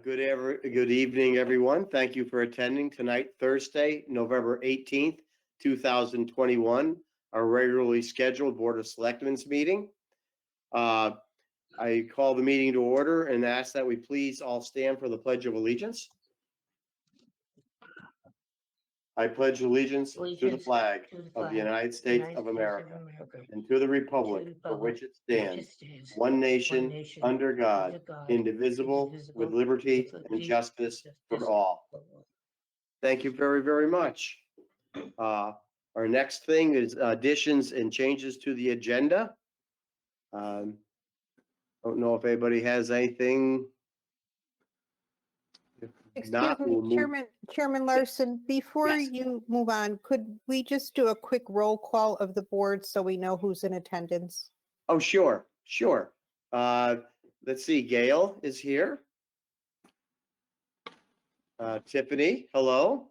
Good evening, everyone. Thank you for attending tonight, Thursday, November 18th, 2021, our regularly scheduled Board of Selectmen's meeting. I call the meeting to order and ask that we please all stand for the Pledge of Allegiance. I pledge allegiance to the flag of the United States of America and to the republic for which it stands, one nation, under God, indivisible, with liberty and justice for all. Thank you very, very much. Our next thing is additions and changes to the agenda. Don't know if anybody has anything. If not, Excuse me, Chairman Larson, before Yes. you move on, could we just do a quick roll call of the board so we know who's in attendance? Oh, sure. Let's see, Gail is here. Tiffany, hello.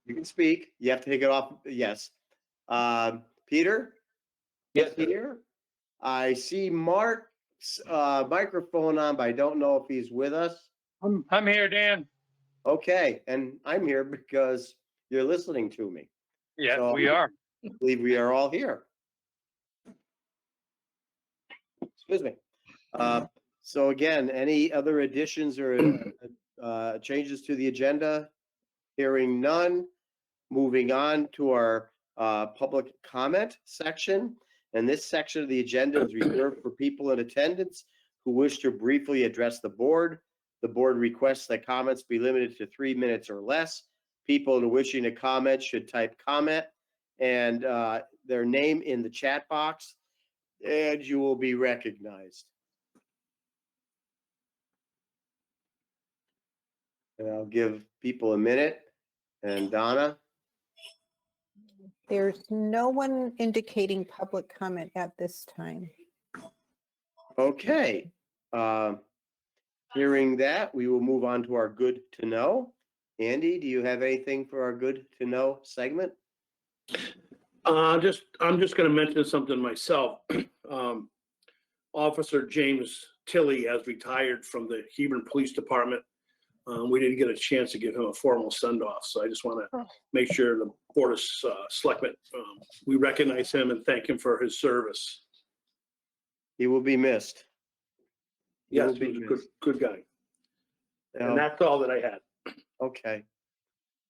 You can speak. You have to take it off. Yes. Peter? Yes, Here. I see Mark's microphone on, but I don't know if he's with us. I'm here, Dan. Okay, and I'm here because you're listening to me. Yes, So, we are. I believe we are all here. Excuse me. So again, any other additions or changes to the agenda? Hearing none. Moving on to our public comment section. And this section of the agenda is reserved for people in attendance who wish to briefly address the board. The board requests that comments be limited to 3 minutes or less. People wishing to comment should type comment and their name in the chat box, and you will be recognized. And I'll give people a minute. And Donna? There's no one indicating public comment at this time. Okay. Hearing that, we will move on to our good to know. Andy, do you have anything for our good to know segment? I'm just going to mention something myself. Officer James Tilley has retired from the Hebron Police Department. We didn't get a chance to give him a formal send-off, so I just want to make sure the Board of Selectmen, we recognize him and thank him for his service. He will be missed. Yes, he was a good guy. And that's all that I had. Okay.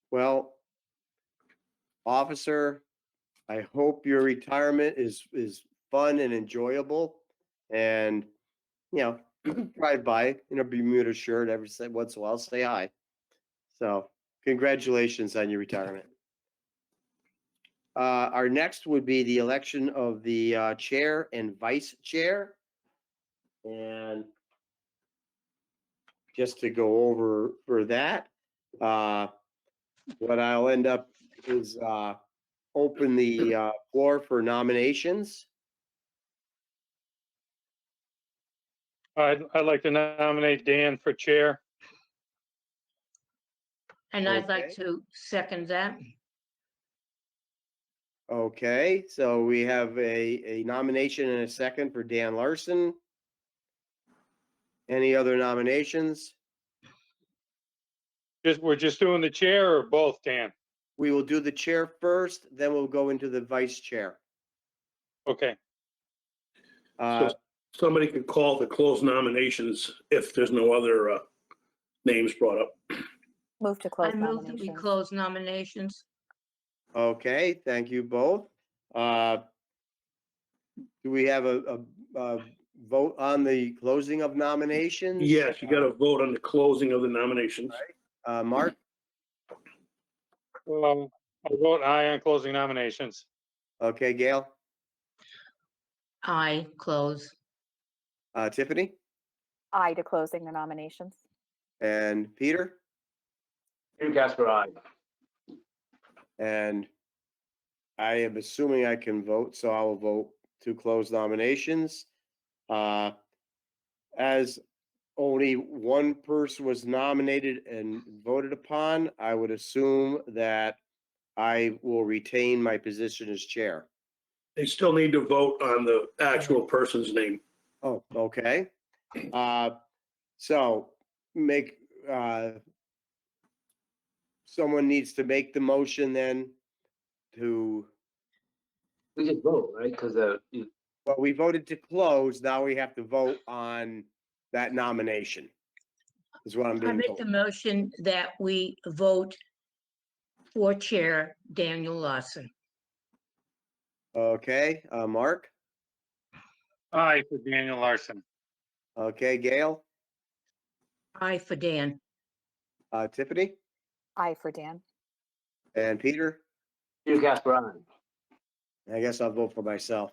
Well, officer, I hope your retirement is fun and enjoyable. And, you know, you can drive by in a Bermuda shirt every once in a while, say hi. So congratulations on your retirement. Our next would be the election of the chair and vice chair. And just to go over for that, what I'll end up is open the floor for nominations. I'd like to nominate Dan for chair. And I'd like Okay. to second that. Okay, so we have a nomination and a second for Dan Larson. Any other nominations? We're just doing the chair or both, Dan? We will do the chair first, then we'll go into the vice chair. Okay. Uh, So somebody could call to close nominations if there's no other names brought up. Move to I close move that we nominations. close nominations. Okay, thank you both. Do we have a vote on the closing of nominations? Yes, you got to vote on the closing of the nominations. Mark? I vote aye on closing nominations. Okay, Gail? I close. Tiffany? Aye to closing the nominations. And Peter? Casper, aye. And I am assuming I can vote, so I will vote to close nominations. As only one person was nominated and voted upon, I would assume that I will retain my position as chair. They still need to vote on the actual person's name. Oh, okay. So make, someone needs to make the motion then to, We just vote, right? Because well, we voted to close. Now we have to vote on that nomination. Is what I'm I being make told. the motion that we vote for Chair Daniel Lawson. Okay, Mark? Aye for Daniel Larson. Okay, Gail? Aye for Dan. Tiffany? I for Dan. And Peter? Peter Casper, aye. I guess I'll vote for myself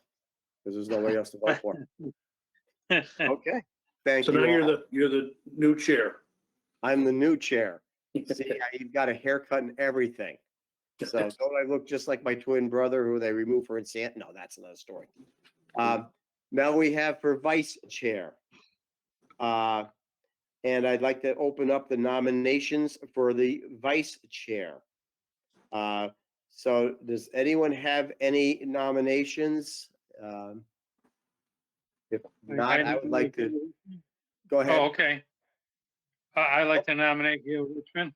because there's nobody else to vote for. Okay, thank So you. now all. you're the new chair. I'm the new chair. See, you've got a haircut and everything. So don't I look just like my twin brother who they removed for insanity? No, that's another story. Now we have for vice chair. And I'd like to open up the nominations for the vice chair. So does anyone have any nominations? If not, I would like to, go Oh, ahead. okay. I'd like to nominate Gail Richmond.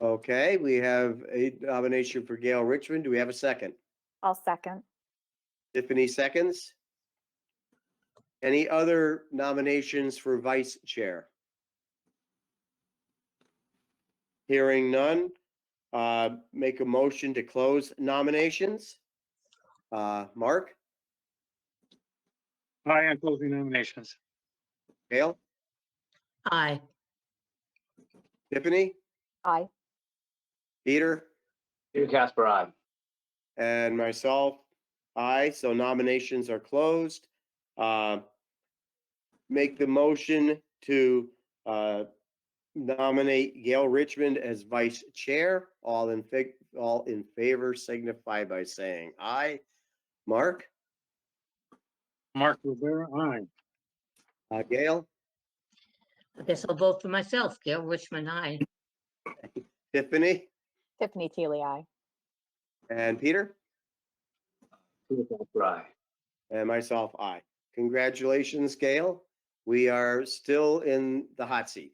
Okay, we have a nomination for Gail Richmond. Do we have a second? I'll second. Tiffany seconds. Any other nominations for vice chair? Hearing none, make a motion to close nominations. Mark, Aye on closing nominations. Gail, Aye. Tiffany, I. Peter, Peter Casper, aye. and myself. Aye, so nominations are closed. Make the motion to nominate Gail Richmond as vice chair. All in favor signify by saying aye. Mark, Mark Rivera, aye. Gail, I guess I'll vote for myself. Gail Richmond, aye. Tiffany, Tiffany Teely, I. and Peter, Peter Casper, aye. and myself, aye. Congratulations, Gail. We are still in the hot seat.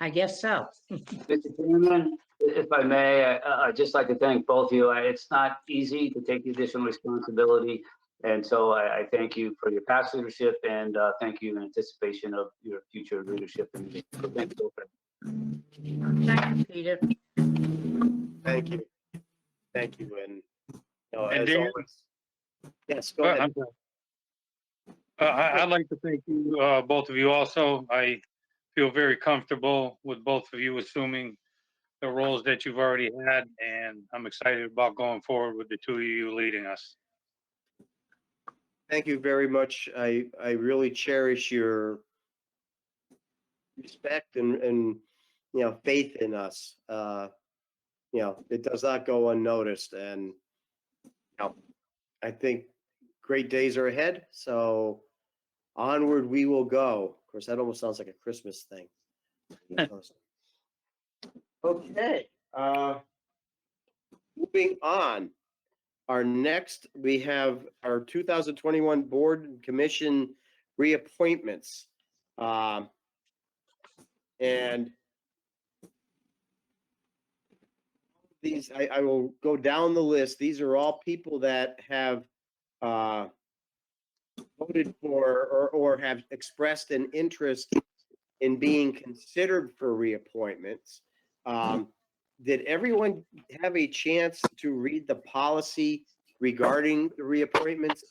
I guess so. Mr. Chairman, if I may, I'd just like to thank both of you. It's not easy to take the additional responsibility. And so I thank you for your past leadership and thank you in anticipation of your future leadership. And thank you both. Thank you, Peter. Thank you. Thank you. And, And as Dan? always. Yes, go ahead. I'm sorry. I'd like to thank you, both of you also. I feel very comfortable with both of you assuming the roles that you've already had, and I'm excited about going forward with the two of you leading us. Thank you very much. I really cherish your respect and faith in us. It does not go unnoticed, and I think great days are ahead. So onward we will go. Of course, that almost sounds like a Christmas thing. Okay. Moving on. Our next, we have our 2021 Board and Commission reappointments. And these, I will go down the list. These are all people that have voted for or have expressed an interest in being considered for reappointments. Did everyone have a chance to read the policy regarding the reappointments?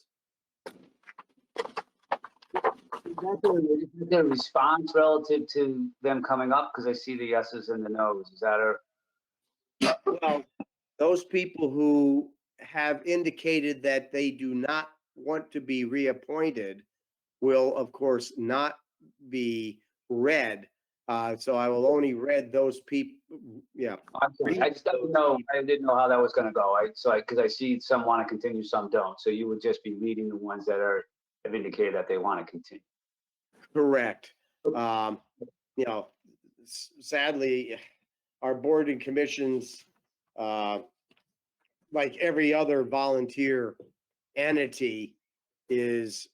Is there a response relative to them coming up? Because I see the yeses and the nos. Is that a? Well, those people who have indicated that they do not want to be reappointed will, of course, not be read. So I will only read those people. Yeah. I just didn't know. I didn't know how that was going to go. Because I see some want to continue, some don't. So you would just be reading the ones that have indicated that they want to continue. Correct. Sadly, our board and commissions, like every other volunteer entity, is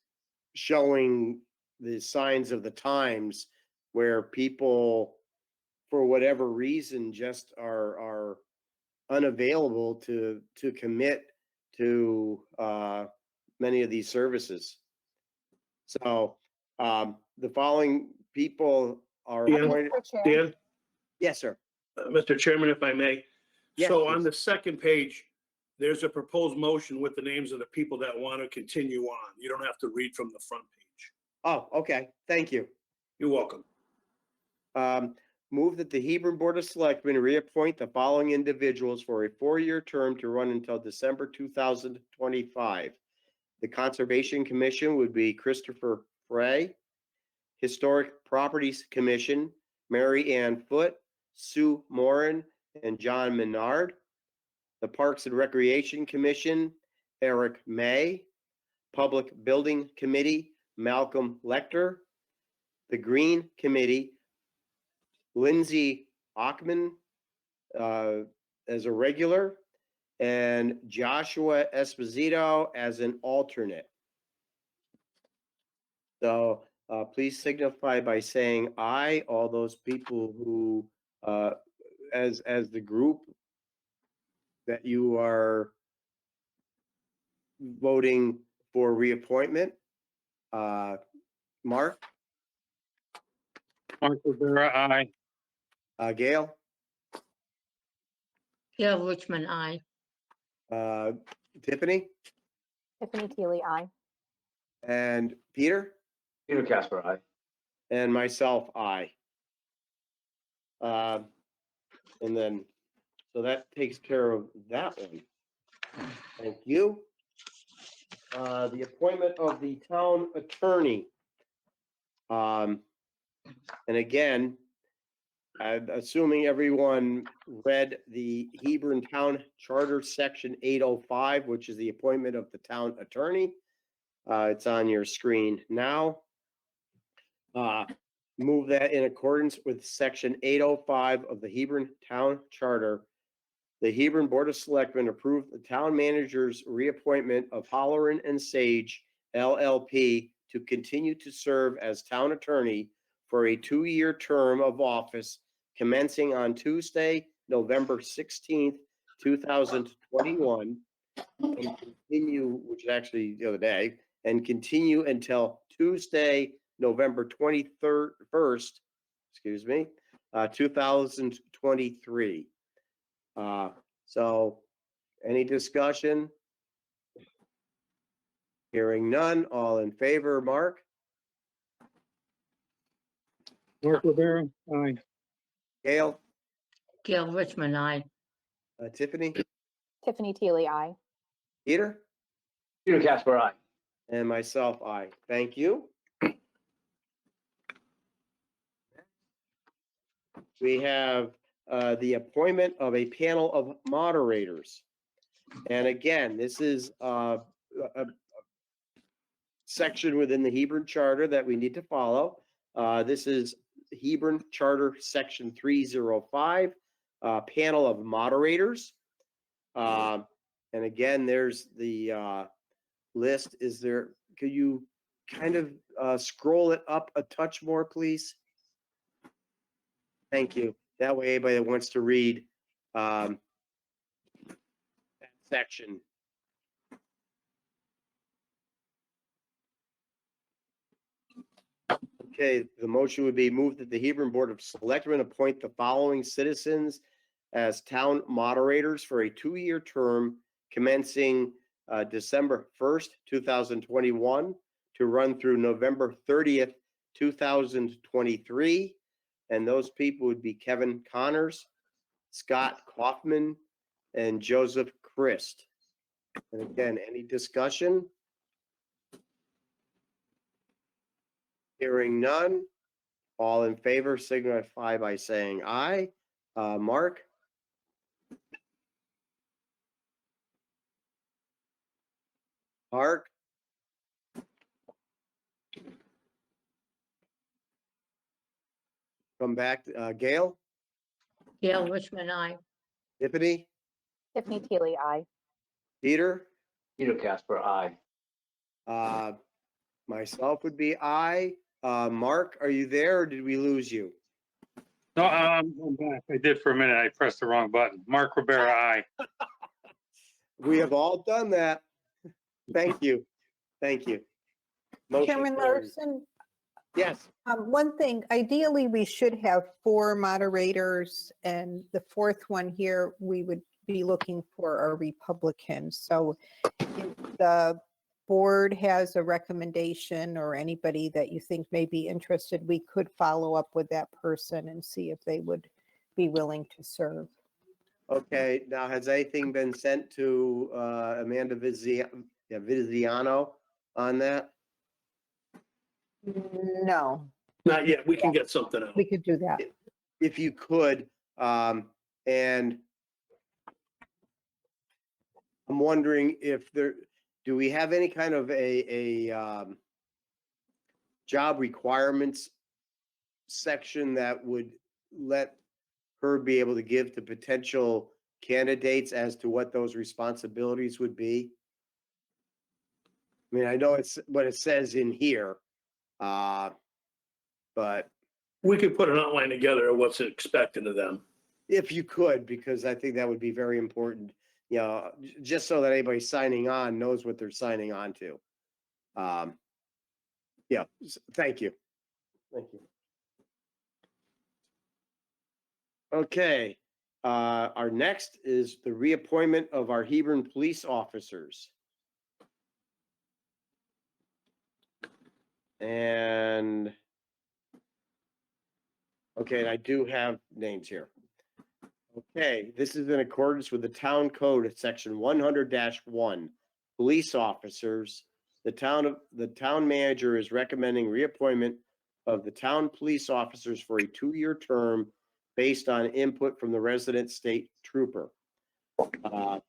showing the signs of the times where people, for whatever reason, just are unavailable to commit to many of these services. So the following people are Dan? appointed. Mr. Chair, Dan, Yes, sir. Mr. Chairman, if I may. Yes, So on please. the second page, there's a proposed motion with the names of the people that want to continue on. You don't have to read from the front page. Oh, okay. Thank you. You're welcome. Move that the Hebron Board of Selectmen reappoint the following individuals for a 4-year term to run until December 2025. The Conservation Commission would be Christopher Frey. Historic Properties Commission, Mary Ann Foote, Sue Moran, and John Menard. The Parks and Recreation Commission, Eric May. Public Building Committee, Malcolm Lecter. The Green Committee, Lindsay Ockman as a regular, and Joshua Esposito as an alternate. So please signify by saying aye, all those people who, as the group that you are voting for reappointment. Mark, Mark Rivera, aye. Gail, Gail Richmond, I. Tiffany, Tiffany Teely, aye. and Peter, Peter Casper, aye. and myself, aye. And then, so that takes care of that one. Thank you. The appointment of the town attorney. And again, I'm assuming everyone read the Hebron Town Charter, Section 805, which is the appointment of the town attorney. It's on your screen now. Move that in accordance with Section 805 of the Hebron Town Charter. The Hebron Board of Selectmen approved the town manager's reappointment of Holleran and Sage LLP to continue to serve as town attorney for a 2-year term of office commencing on Tuesday, November 16th, 2021, and continue, which is actually the other day, and continue until Tuesday, November 21st, 2023. So any discussion? Hearing none, all in favor, Mark, Mark Rivera, aye. Gail, Gail Richmond, I. Tiffany, Tiffany Teely, aye. Peter, Peter Casper, aye. and myself, aye. Thank you. We have the appointment of a panel of moderators. And again, this is a section within the Hebron Charter that we need to follow. This is Hebron Charter, Section 305, panel of moderators. And again, there's the list. Is there, could you kind of scroll it up a touch more, please? Thank you. That way, anybody that wants to read that section. Okay, the motion would be moved that the Hebron Board of Selectmen appoint the following citizens as town moderators for a 2-year term commencing December 1st, 2021 to run through November 30th, 2023. And those people would be Kevin Connors, Scott Kaufman, and Joseph Christ. And again, any discussion? Hearing none. All in favor signify by saying aye. Mark, Mark, come back. Gail, Gail Richmond, I. Tiffany, Tiffany Teely, aye. Peter, Peter Casper, aye. myself would be aye. Mark, are you there or did we lose you? No, I'm back. I did for a minute. I pressed the wrong button. Mark Rivera, aye. We have all done that. Thank you. Thank you. Motion Chairman carries. Larson, Yes, one thing, ideally, we should have 4 moderators, and the 4th one here, we would be looking for a Republican. So if the board has a recommendation or anybody that you think may be interested, we could follow up with that person and see if they would be willing to serve. okay. Now, has anything been sent to Amanda Viziano on that? No, Not yet. We can get something out. we could do that. If you could, and I'm wondering if do we have any kind of a job requirements section that would let her be able to give to potential candidates as to what those responsibilities would be? I mean, I know it's what it says in here, but We could put an outline together of what's expected of them. if you could, because I think that would be very important, you know, just so that anybody signing on knows what they're signing on to. Yeah, thank you. Thank you. Okay, our next is the reappointment of our Hebron police officers. And okay, and I do have names here. Okay, this is in accordance with the town code at section 100-1. Police officers, the town manager is recommending reappointment of the town police officers for a 2-year term based on input from the resident state trooper. Again,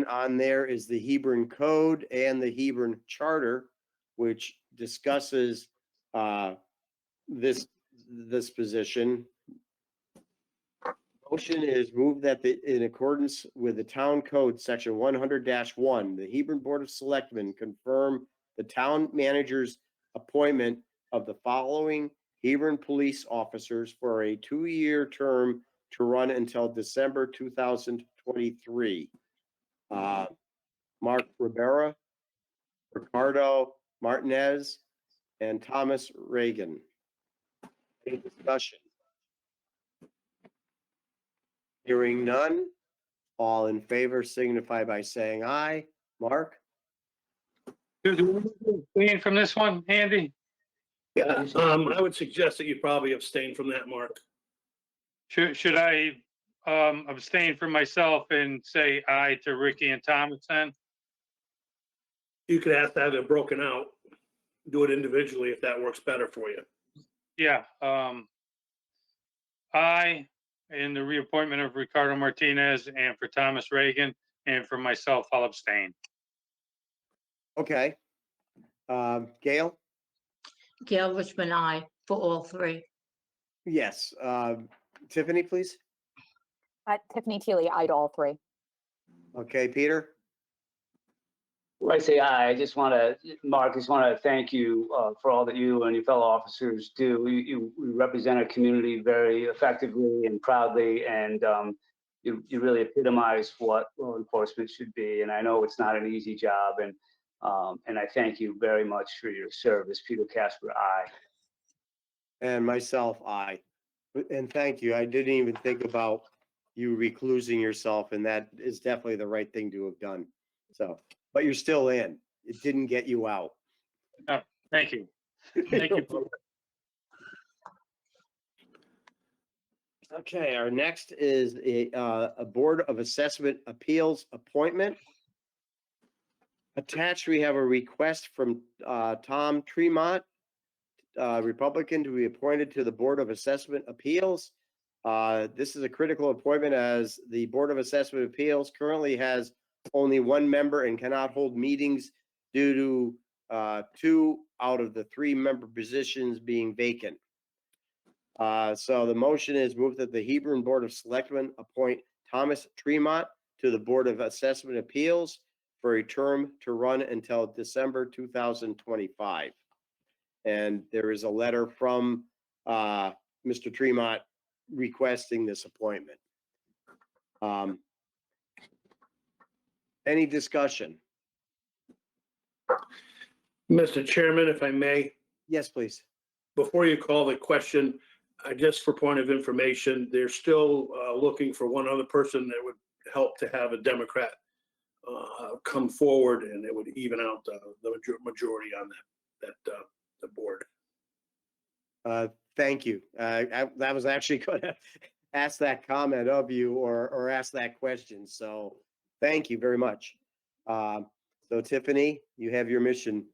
on there is the Hebron Code and the Hebron Charter, which discusses this position. Motion is moved that in accordance with the town code, section 100-1, the Hebron Board of Selectmen confirm the town manager's appointment of the following Hebron police officers for a 2-year term to run until December 2023. Mark Rivera, Ricardo Martinez, and Thomas Reagan. Any discussion? Hearing none, all in favor signify by saying aye. Mark? Do we abstain from this one, Andy? Yeah, I would suggest that you probably abstain from that, Mark. Should I abstain from myself and say aye to Ricky and Thomas then? You could ask to have it broken out, do it individually if that works better for you. Yeah, aye in the reappointment of Ricardo Martinez and for Thomas Reagan, and for myself, I'll abstain. Okay. Gail? Gail Richmond, aye, for all 3. Yes. Tiffany, please? Tiffany Teely, aye to all 3. Okay, Peter? When I say aye, I just want to, Mark, just want to thank you for all that you and your fellow officers do. You represent our community very effectively and proudly, and you really epitomize what law enforcement should be. And I know it's not an easy job, and I thank you very much for your service. Peter Casper, aye. And myself, aye. And thank you. I didn't even think about you reclusing yourself, and that is definitely the right thing to have done. So, but you're still in. It didn't get you out. Thank you. Thank you. Okay, our next is a Board of Assessment Appeals appointment. Attached, we have a request from Tom Tremont, Republican, to be appointed to the Board of Assessment Appeals. This is a critical appointment as the Board of Assessment Appeals currently has only 1 member and cannot hold meetings due to 2 out of the 3 member positions being vacant. So the motion is moved that the Hebron Board of Selectmen appoint Thomas Tremont to the Board of Assessment Appeals for a term to run until December 2025. And there is a letter from Mr. Tremont requesting this appointment. Any discussion? Mr. Chairman, if I may, Yes, please. before you call the question, just for point of information, they're still looking for one other person that would help to have a Democrat come forward, and it would even out the majority on the board. Thank you. That was actually going to ask that comment of you or ask that question. So thank you very much. So Tiffany, you have your mission.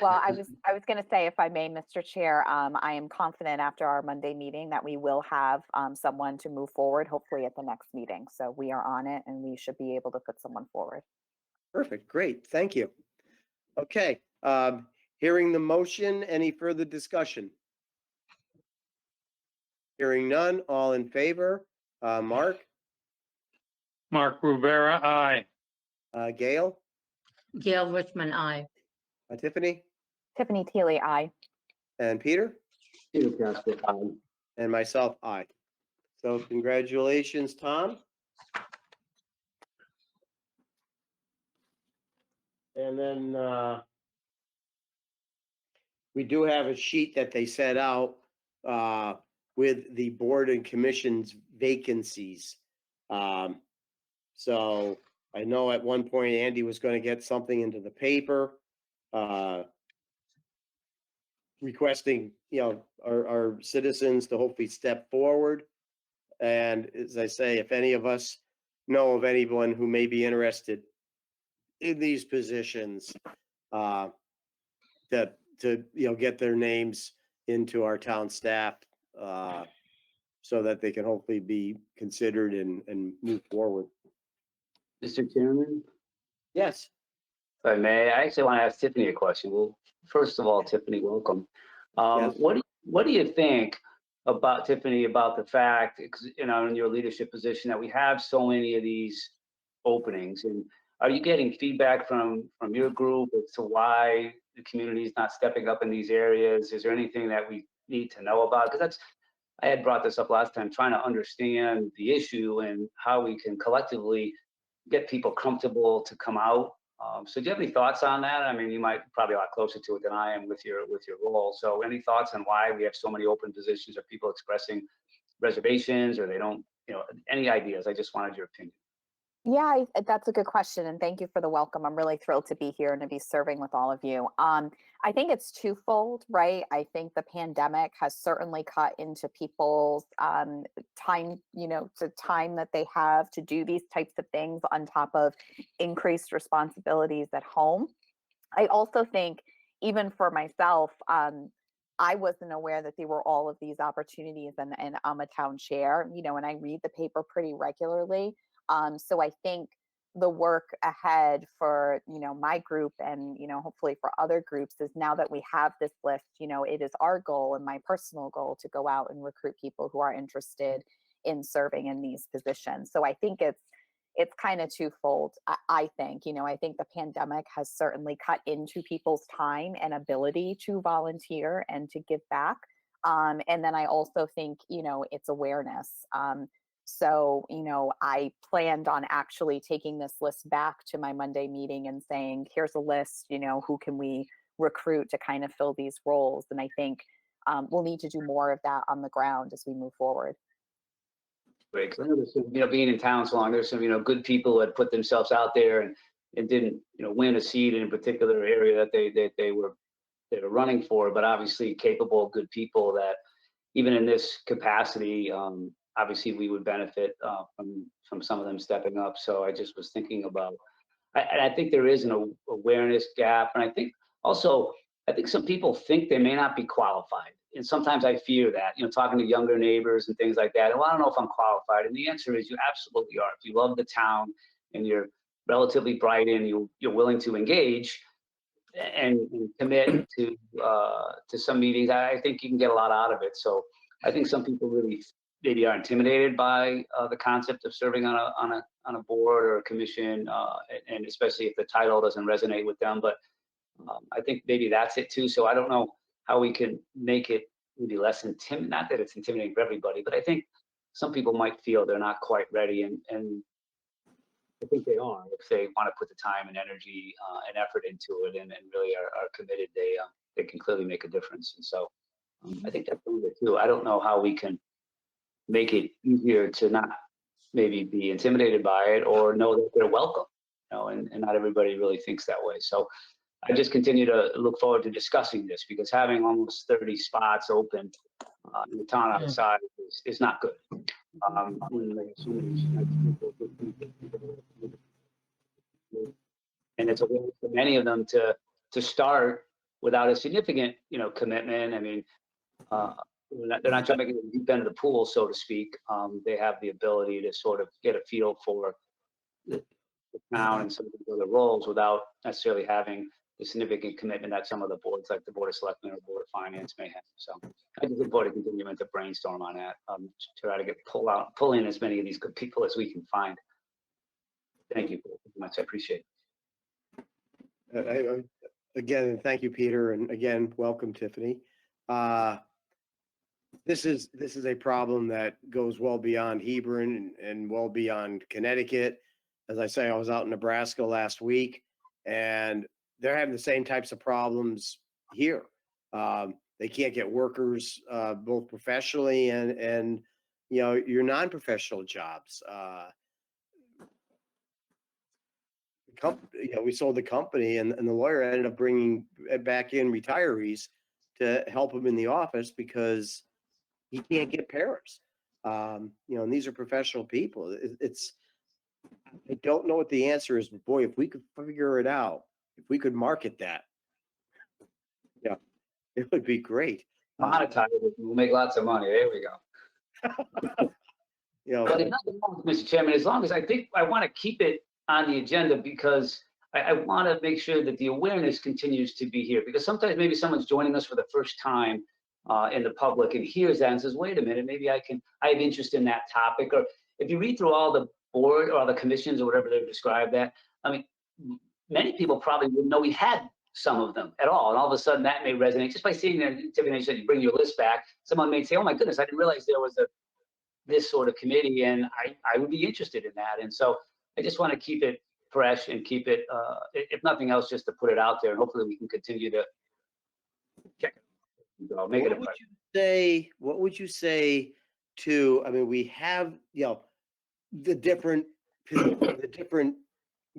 Well, I was going to say, if I may, Mr. Chair, I am confident after our Monday meeting that we will have someone to move forward, hopefully at the next meeting. So we are on it and we should be able to put someone forward. Perfect. Great. Thank you. Okay. Hearing the motion, any further discussion? Hearing none, all in favor? Mark, Mark Rivera, aye. Gail, Gail Richmond, I. Tiffany, Tiffany Teely, aye. and Peter, Peter Casper, aye. and myself, aye. So congratulations, Tom. And then we do have a sheet that they set out with the board and commission's vacancies. So I know at one point Andy was going to get something into the paper requesting, our citizens to hopefully step forward. And as I say, if any of us know of anyone who may be interested in these positions, that to get their names into our town staff, so that they can hopefully be considered and move forward. Mr. Chairman, Yes. if I may, I actually want to ask Tiffany a question. Well, first of all, Tiffany, welcome. Yes. What do you think about, Tiffany, about the fact, in your leadership position, that we have so many of these openings? And are you getting feedback from your group as to why the community is not stepping up in these areas? Is there anything that we need to know about? Because I had brought this up last time, trying to understand the issue and how we can collectively get people comfortable to come out. So do you have any thoughts on that? I mean, you might probably a lot closer to it than I am with your role. So any thoughts on why we have so many open positions? Are people expressing reservations, or they don't, any ideas? I just wanted your opinion. Yeah, that's a good question. And thank you for the welcome. I'm really thrilled to be here and to be serving with all of you. I think it's twofold, right? I think the pandemic has certainly cut into people's time, to time that they have to do these types of things on top of increased responsibilities at home. I also think, even for myself, I wasn't aware that there were all of these opportunities, and I'm a town chair, and I read the paper pretty regularly. So I think the work ahead for, my group and, hopefully for other groups is, now that we have this list, it is our goal and my personal goal to go out and recruit people who are interested in serving in these positions. So I think it's kind of twofold. I think the pandemic has certainly cut into people's time and ability to volunteer and to give back. And then I also think, it's awareness. So, I planned on actually taking this list back to my Monday meeting and saying, here's a list, who can we recruit to kind of fill these roles? And I think we'll need to do more of that on the ground as we move forward. Great, because I know there's some, being in town so long, there's some, good people who had put themselves out there and didn't, win a seat in a particular area that they were running for, but obviously capable, good people that even in this capacity, obviously we would benefit from some of them stepping up. So I just was thinking about, I think there is an awareness gap. And I think also, some people think they may not be qualified. And sometimes I fear that, talking to younger neighbors and things like that. Well, I don't know if I'm qualified. And the answer is you absolutely are. If you love the town and you're relatively bright and you're willing to engage and commit to some meetings, I think you can get a lot out of it. So I think some people really maybe are intimidated by the concept of serving on a board or a commission, and especially if the title doesn't resonate with them. But I think maybe that's it too. So I don't know how we can make it maybe less intimidating, not that it's intimidating for everybody, but I think some people might feel they're not quite ready, and I think they are. If they want to put the time and energy and effort into it and really are committed, they can clearly make a difference. And so I think that's one of it too. I don't know how we can make it easier to not maybe be intimidated by it or know that they're welcome, you know, and not everybody really thinks that way. So I just continue to look forward to discussing this, because having almost 30 spots open in the town outside is not good. When there's so many nice people, good people, and it's a way for many of them to start without a significant, you know, commitment. I mean, they're not jumping into the deep end of the pool, so to speak. They have the ability to sort of get a feel for the town and some of the other roles without necessarily having the significant commitment that some of the boards, like the Board of Selectmen or Board of Finance, may have. So I just look forward to continuing to brainstorm on that, to try to pull in as many of these good people as we can find. Thank you very much. I appreciate it. Again, thank you, Peter, and again, welcome, Tiffany. This is a problem that goes well beyond Hebron and well beyond Connecticut. As I say, I was out in Nebraska last week, and they're having the same types of problems here. They can't get workers, both professionally and you know, your non-professional jobs. You know, we sold the company, and the lawyer ended up bringing back in retirees to help him in the office because he can't get pairs. You know, and these are professional people. I don't know what the answer is, but boy, if we could figure it out, if we could market that, yeah, it would be great. Monetize it, we'll make lots of money. There we go. You know, But it's nothing wrong, Mr. Chairman, as long as I think I want to keep it on the agenda, because I want to make sure that the awareness continues to be here, because sometimes maybe someone's joining us for the first time in the public and hears that and says, wait a minute, maybe I have interest in that topic. Or if you read through all the board or all the commissions or whatever they've described that, I mean, many people probably wouldn't know we had some of them at all. And all of a sudden that may resonate just by seeing their Tiffany said you bring your list back. Someone may say, oh my goodness, I didn't realize there was this sort of committee, and I would be interested in that. And so I just want to keep it fresh and keep it, if nothing else, just to put it out there, and hopefully we can continue to check it. I'll make it a priority. what would you say to, I mean, we have, you know, the different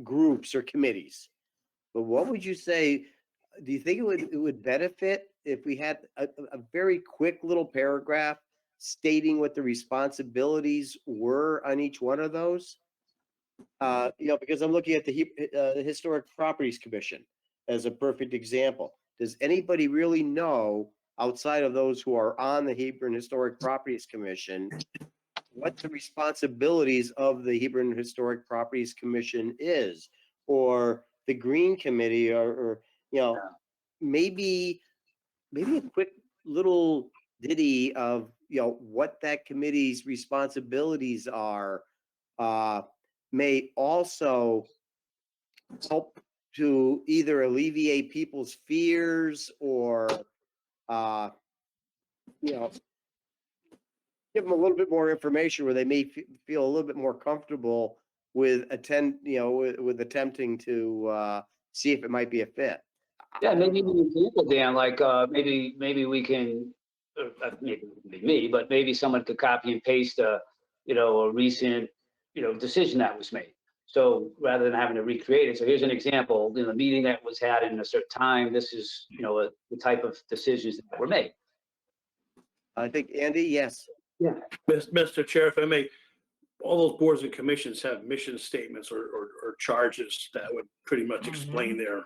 groups or committees, but what would you say, do you think it would benefit if we had a very quick little paragraph stating what the responsibilities were on each one of those? You know, because I'm looking at the Historic Properties Commission as a perfect example. Does anybody really know, outside of those who are on the Hebron Historic Properties Commission, what the responsibilities of the Hebron Historic Properties Commission is, or the Green Committee, or you know, maybe a quick little ditty of, you know, what that committee's responsibilities are, may also help to either alleviate people's fears or, you know, give them a little bit more information where they may feel a little bit more comfortable with with attempting to see if it might be a fit. Yeah, maybe an example, Dan, like maybe we can, maybe me, but maybe someone could copy and paste a recent, decision that was made. So rather than having to recreate it, so here's an example, in the meeting that was had in a certain time, this is, the type of decisions that were made. I think, Andy, yes. Yeah. Mr. Chair, if I may, all those boards and commissions have mission statements or charges that would pretty much explain their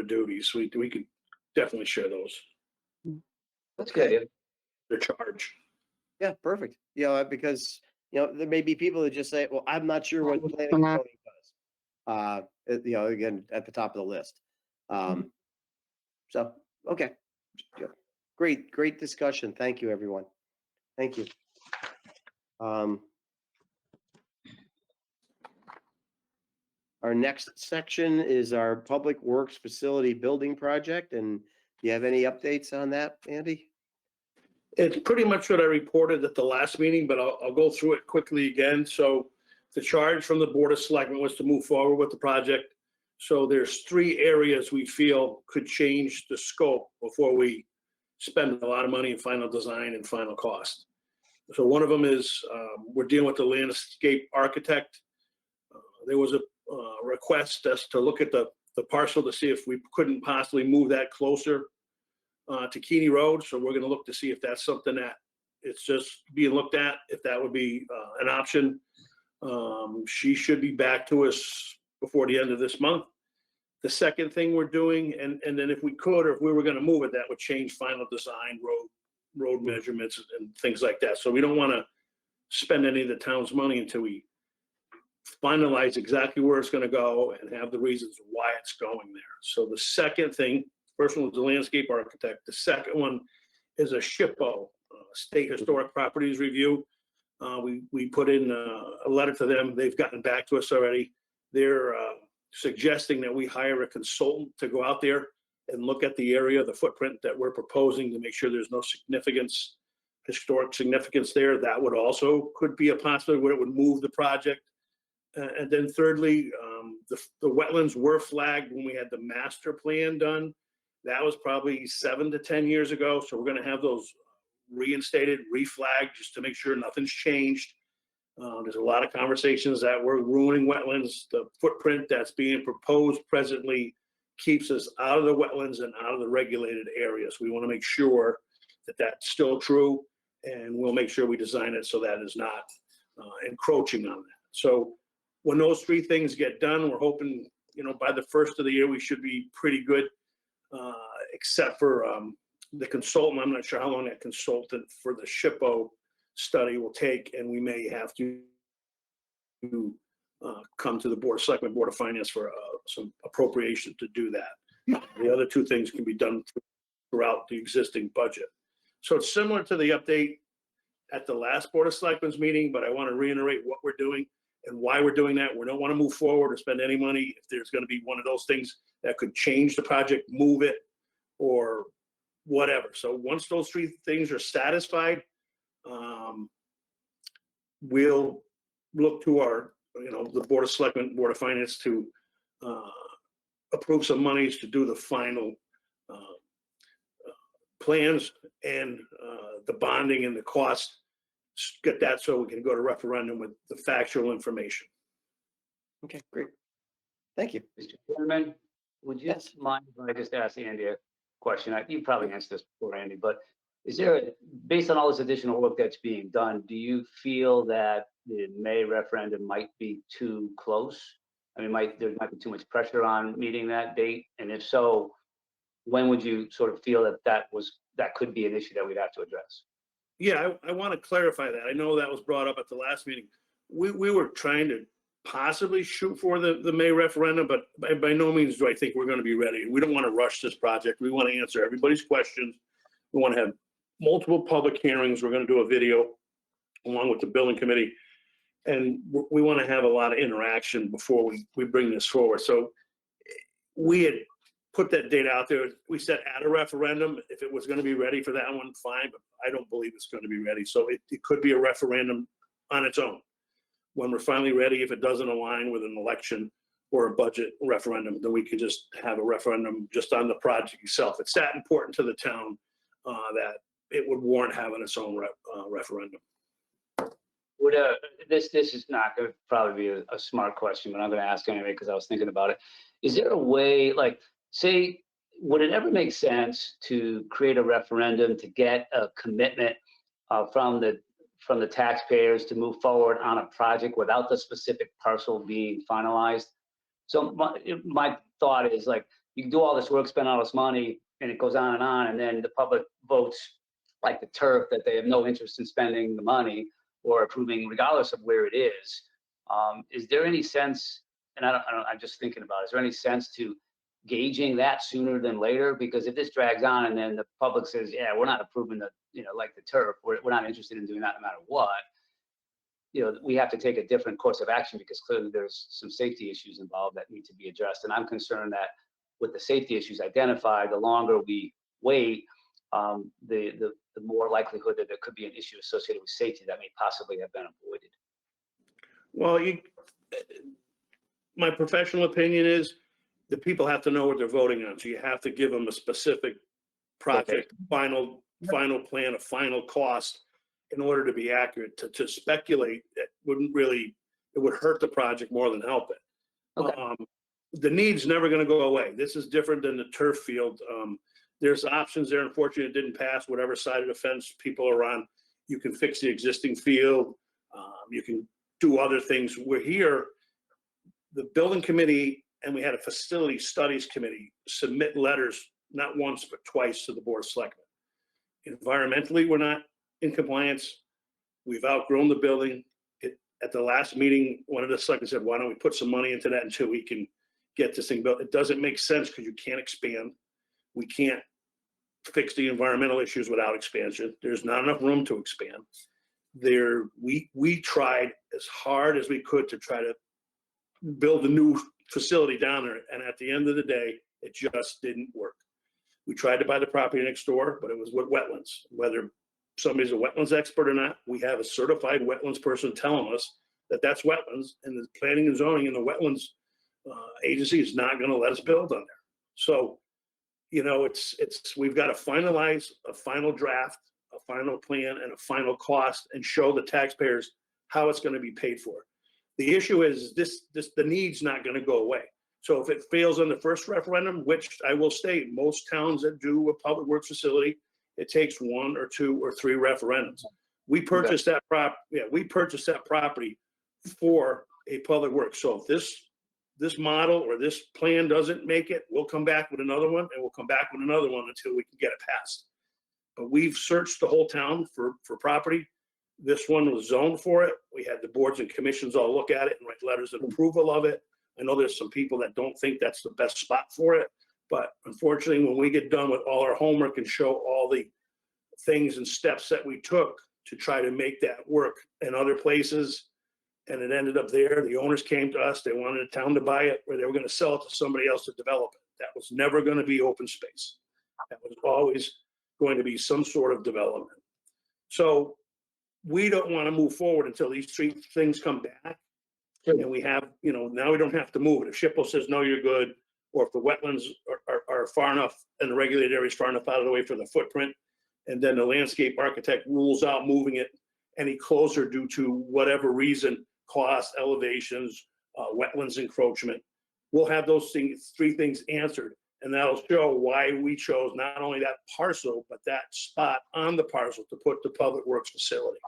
duties. We could definitely share those. That's good. Their charge. Yeah, perfect. You know, because there may be people that just say, "Well, I'm not sure what planning and zoning does." Again, at the top of the list. So, okay, great discussion. Thank you, everyone. Thank you. Our next section is our Public Works Facility Building Project, and You have any updates on that, Andy? It's pretty much what I reported at the last meeting, but I'll go through it quickly again. So the charge from the Board of Selectmen was to move forward with the project. So there's 3 areas we feel could change the scope before we spend a lot of money in final design and final cost. So one of them is we're dealing with the landscape architect. There was a request us to look at the parcel to see if we couldn't possibly move that closer to Keeney Road. So we're going to look to see if that's something that it's just being looked at, if that would be an option. She should be back to us before the end of this month. The second thing we're doing, and then if we could, or if we were going to move it, that would change final design, road measurements and things like that. So we don't want to spend any of the town's money until we finalize exactly where it's going to go and have the reasons why it's going there. So the second thing, first one was the landscape architect. The second one is a Shippo, State Historic Properties Review. We put in a letter to them. They've gotten back to us already. They're suggesting that we hire a consultant to go out there and look at the area, the footprint that we're proposing to make sure there's no historic significance there. That would also could be a possibility where it would move the project. And then thirdly, the wetlands were flagged when we had the master plan done. That was probably 7 to 10 years ago. So we're going to have those reinstated, reflagged, just to make sure nothing's changed. There's a lot of conversations that we're ruining wetlands. The footprint that's being proposed presently keeps us out of the wetlands and out of the regulated areas. We want to make sure that that's still true, and we'll make sure we design it so that is not encroaching on that. So when those 3 things get done, we're hoping, by the first of the year, we should be pretty good, except for the consultant. I'm not sure how long that consultant for the Shippo study will take, and we may have to come to the Board of Selectmen, Board of Finance for some appropriation to do that. The other 2 things can be done throughout the existing budget. So it's similar to the update at the last Board of Selectmen's meeting, but I want to reiterate what we're doing and why we're doing that. We don't want to move forward or spend any money if there's going to be one of those things that could change the project, move it, or whatever. So once those 3 things are satisfied, we'll look to our, the Board of Selectmen, Board of Finance to approve some monies to do the final plans and the bonding and the cost. Get that so we can go to referendum with the factual information. Okay, great. Thank you. Mr. Chairman, would you Yes. mind if I just ask Andy a question? You probably answered this before, Andy, but based on all this additional work that's being done, do you feel that the May referendum might be too close? I mean, there might be too much pressure on meeting that date? And if so, when would you sort of feel that could be an issue that we'd have to address? Yeah, I want to clarify that. I know that was brought up at the last meeting. We were trying to possibly shoot for the May referendum, but by no means do I think we're going to be ready. We don't want to rush this project. We want to answer everybody's questions. We want to have multiple public hearings. We're going to do a video along with the building committee. And we want to have a lot of interaction before we bring this forward. So we had put that date out there. We said at a referendum, if it was going to be ready for that one, fine, but I don't believe it's going to be ready. So it could be a referendum on its own. When we're finally ready, if it doesn't align with an election or a budget referendum, then we could just have a referendum just on the project itself. It's that important to the town that it would warrant having its own referendum. This is not going to probably be a smart question, but I'm going to ask anyway because I was thinking about it. Is there a way, like, say, would it ever make sense to create a referendum to get a commitment from the taxpayers to move forward on a project without the specific parcel being finalized? So my thought is, like, you can do all this work, spend all this money, and it goes on, and then the public votes like the turf that they have no interest in spending the money or approving regardless of where it is. Is there any sense, and I'm just thinking about it, is there any sense to gauging that sooner than later? Because if this drags on and then the public says, yeah, we're not approving like the turf, we're not interested in doing that no matter what, we have to take a different course of action because clearly there's some safety issues involved that need to be addressed. And I'm concerned that with the safety issues identified, the longer we wait, the more likelihood that there could be an issue associated with safety that may possibly have been avoided. Well, my professional opinion is the people have to know what they're voting on. So you have to give them a specific project, final plan, a final cost in order to be accurate. To speculate, it would hurt the project more than help it. Okay. The need's never going to go away. This is different than the turf field. There's options there. Unfortunately, it didn't pass. Whatever side of the fence people are on, you can fix the existing field. You can do other things. We're here, the building committee, and we had a facility studies committee submit letters, not once, but twice to the Board of Selectmen. Environmentally, we're not in compliance. We've outgrown the building. At the last meeting, one of the selectmen said, why don't we put some money into that until we can get this thing built? It doesn't make sense because you can't expand. We can't fix the environmental issues without expansion. There's not enough room to expand. We tried as hard as we could to try to build a new facility down there, and at the end of the day, it just didn't work. We tried to buy the property next door, but it was with wetlands. Whether somebody's a wetlands expert or not, we have a certified wetlands person telling us that that's wetlands, and the planning and zoning and the wetlands agency is not going to let us build on there. So, we've got to finalize a final draft, a final plan, and a final cost, and show the taxpayers how it's going to be paid for. The issue is the need's not going to go away. So if it fails on the first referendum, which I will state, most towns that do a public works facility, it takes 1 or 2 or 3 referendums. We purchased that property for a public works. So if this model or this plan doesn't make it, we'll come back with another one, and we'll come back with another one until we can get it passed. But we've searched the whole town for property. This one was zoned for it. We had the boards and commissions all look at it and write letters of approval of it. I know there's some people that don't think that's the best spot for it, but unfortunately, when we get done with all our homework and show all the things and steps that we took to try to make that work in other places, and it ended up there, the owners came to us, they wanted the town to buy it, or they were going to sell it to somebody else to develop it. That was never going to be open space. That was always going to be some sort of development. So we don't want to move forward until these 3 things come back. And we have, now we don't have to move it. If Shippo says, no, you're good, or if the wetlands are far enough and the regulated area is far enough out of the way for the footprint, and then the landscape architect rules out moving it any closer due to whatever reason, cost, elevations, wetlands encroachment, we'll have those 3 things answered. And that'll show why we chose not only that parcel, but that spot on the parcel to put the public works facility.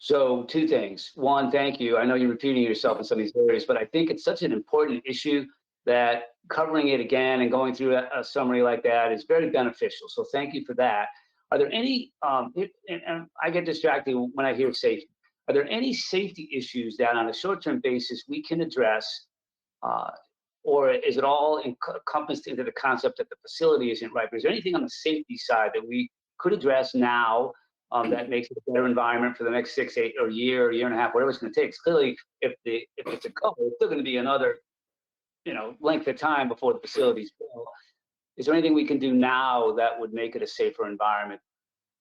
So 2 things. One, thank you. I know you're repeating yourself in some of these areas, but I think it's such an important issue that covering it again and going through a summary like that is very beneficial. So thank you for that. Are there any, and I get distracted when I hear safety. Are there any safety issues that on a short-term basis we can address, or is it all encompassed into the concept that the facility isn't right? But is there anything on the safety side that we could address now that makes it a better environment for the next 6, 8, or year and a half, whatever it's going to take? Clearly, if it's a couple, it's still going to be another, length of time before the facility's built. Is there anything we can do now that would make it a safer environment?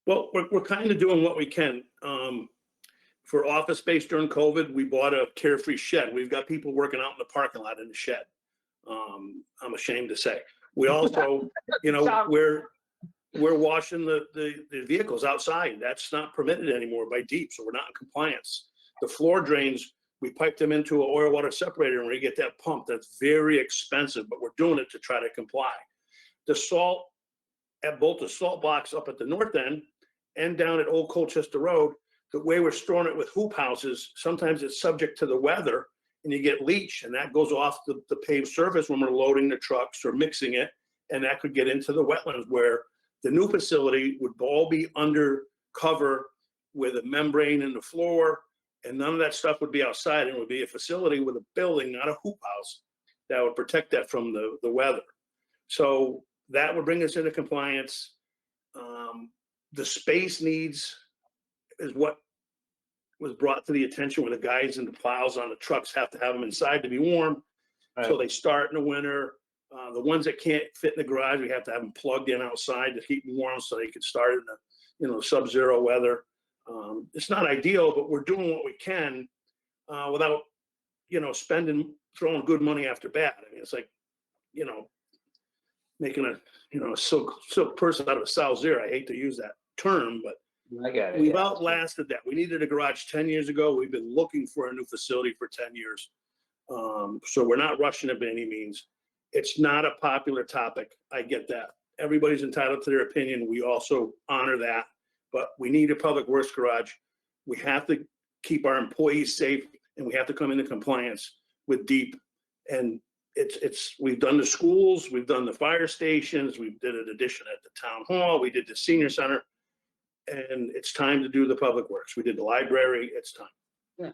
Well, we're kind of doing what we can. For office space during COVID, we bought a Carefree shed. We've got people working out in the parking lot in the shed. I'm ashamed to say. We also, we're washing the vehicles outside. That's not permitted anymore by DEEP, so we're not in compliance. The floor drains, we pipe them into an oil water separator and we get that pump. That's very expensive, but we're doing it to try to comply. The salt at both the salt box up at the north end and down at Old Colchester Road, the way we're storing it with hoop houses, sometimes it's subject to the weather and you get leach, and that goes off the paved surface when we're loading the trucks or mixing it, and that could get into the wetlands, where the new facility would all be under cover with a membrane in the floor, and none of that stuff would be outside. It would be a facility with a building, not a hoop house, that would protect that from the weather. So that would bring us into compliance. The space needs is what was brought to the attention, where the guys and the plows on the trucks have to have them inside to be warm. Right. So they start in the winter, The ones that can't fit in the garage, we have to have them plugged in outside to keep them warm so they can start in the, sub-zero weather. It's not ideal, but we're doing what we can without, throwing good money after bad. I mean, it's like, making a silk person out of a sow's ear. I hate to use that term, but I got it. we've yeah. outlasted that. We needed a garage 10 years ago. We've been looking for a new facility for 10 years. So we're not rushing it by any means. It's not a popular topic. I get that. Everybody's entitled to their opinion. We also honor that, but we need a public works garage. We have to keep our employees safe, and we have to come into compliance with DEEP. And we've done the schools, we've done the fire stations, we did an addition at the town hall, we did the senior center, and it's time to do the public works. We did the library. It's time.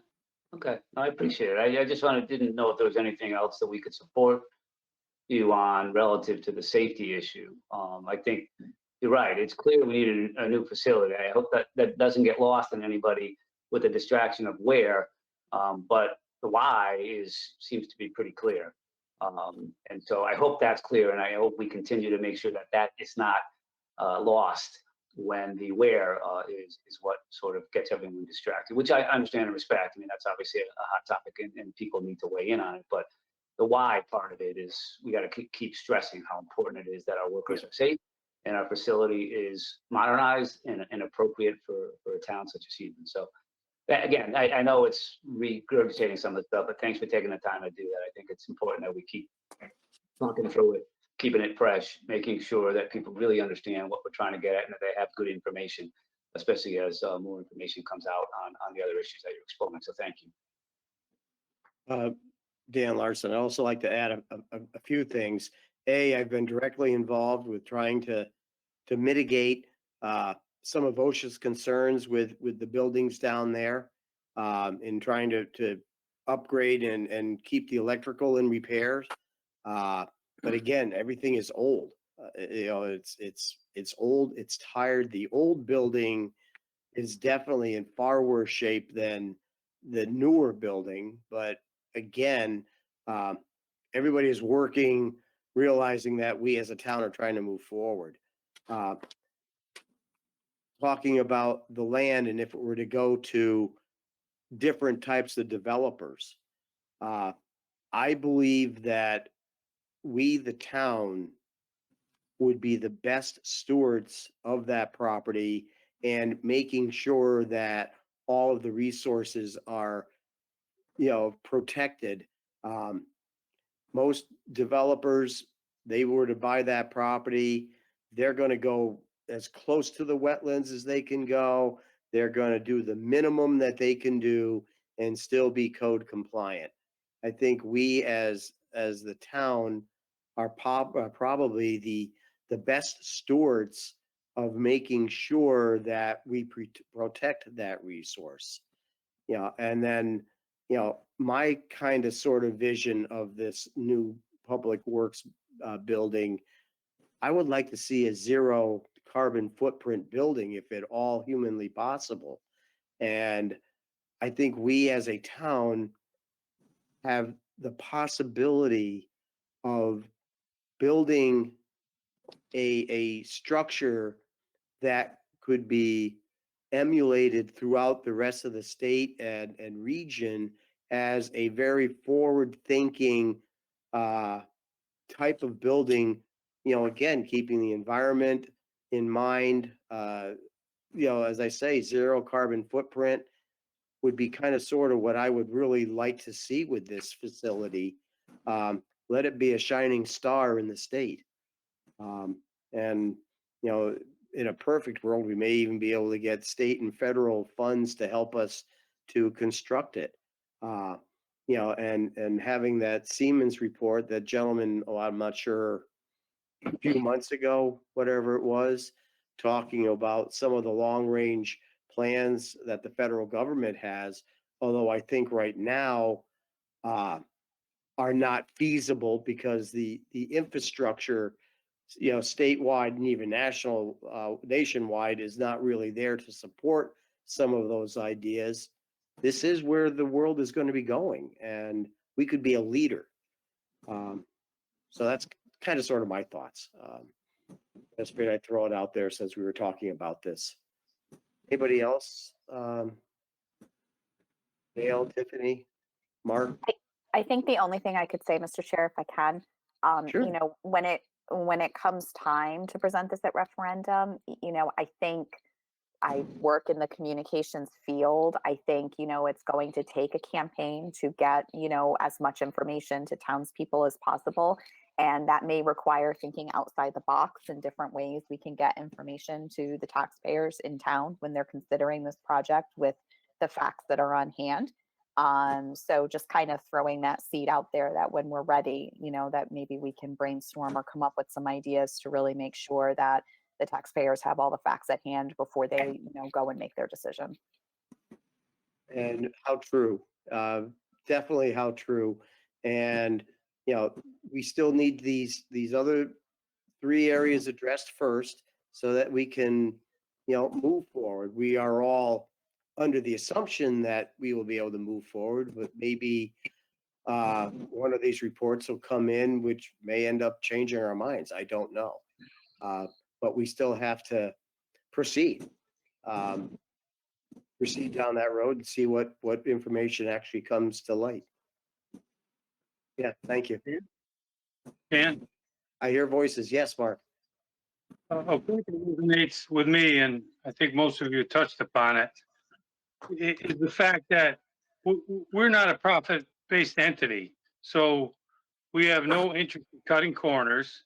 Okay, I appreciate it. I just didn't know if there was anything else that we could support you on relative to the safety issue. I think you're right. It's clear we need a new facility. I hope that doesn't get lost in anybody with the distraction of where, but the why seems to be pretty clear. And so I hope that's clear, and I hope we continue to make sure that is not lost when the where is what sort of gets everyone distracted, which I understand and respect. I mean, that's obviously a hot topic, and people need to weigh in on it. But the why part of it is we got to keep stressing how important it is that our workers are safe and our facility is modernized and appropriate for a town such as Hebron. So again, I know it's regurgitating some of the stuff, but thanks for taking the time to do that. I think it's important that we keep talking through it, keeping it fresh, making sure that people really understand what we're trying to get at and that they have good information, especially as more information comes out on the other issues that you're exploring. So thank you. Dan Larson, I'd also like to add a few things. I've been directly involved with trying to mitigate some of OSHA's concerns with the buildings down there, in trying to upgrade and keep the electrical in repairs. But again, everything is old. It's old. It's tired. The old building is definitely in far worse shape than the newer building. But again, everybody is working, realizing that we as a town are trying to move forward. Talking about the land, and if it were to go to different types of developers, I believe that we, the town, would be the best stewards of that property and making sure that all of the resources are, protected. Most developers, they were to buy that property, they're going to go as close to the wetlands as they can go. They're going to do the minimum that they can do and still be code compliant. I think we as the town are probably the best stewards of making sure that we protect that resource. And then, my kind of sort of vision of this new public works building, I would like to see a zero carbon footprint building if at all humanly possible. And I think we as a town have the possibility of building a structure that could be emulated throughout the rest of the state and region as a very forward-thinking type of building, again, keeping the environment in mind. As I say, zero carbon footprint would be kind of sort of what I would really like to see with this facility. Let it be a shining star in the state. And, in a perfect world, we may even be able to get state and federal funds to help us to construct it. And having that Siemens report, that gentleman, I'm not sure, a few months ago, whatever it was, talking about some of the long range plans that the federal government has, although I think right now are not feasible because the infrastructure, statewide and even nationwide is not really there to support some of those ideas. This is where the world is going to be going, and we could be a leader. So kind of sort of my thoughts. That's great. I throw it out there since we were talking about this. Anybody else? Dale, Tiffany, Mark? I think the only thing I could say, Mr. Chair, if I can, Sure. you know, when it comes time to present this at referendum, you know, I think I work in the communications field. I think, you know, it's going to take a campaign to get, you know, as much information to townspeople as possible. And that may require thinking outside the box in different ways we can get information to the taxpayers in town when they're considering this project with the facts that are on hand. So just kind of throwing that seed out there that when we're ready, you know, that maybe we can brainstorm or come up with some ideas to really make sure that the taxpayers have all the facts at hand before they, you know, go and make their decision. And how true, definitely how true. And, you know, we still need these other 3 areas addressed first so that we can, you know, move forward. We are all under the assumption that we will be able to move forward, but maybe one of these reports will come in, which may end up changing our minds. I don't know. But we still have to proceed. Proceed down that road and see what information actually comes to light. Yeah, thank you. Dan? I hear voices. Yes, Mark. I think it resonates with me, and I think most of you touched upon it, is the fact that we're not a profit-based entity. So we have no interest in cutting corners.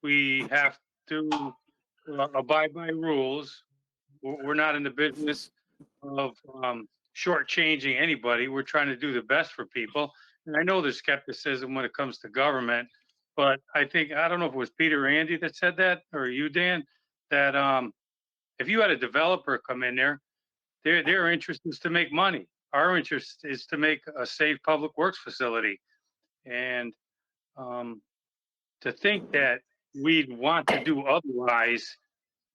We have to abide by rules. We're not in the business of shortchanging anybody. We're trying to do the best for people. And I know there's skepticism when it comes to government, but I think, I don't know if it was Peter or Andy that said that, or you, Dan, that if you had a developer come in there, their interest is to make money. Our interest is to make a safe public works facility. And to think that we'd want to do otherwise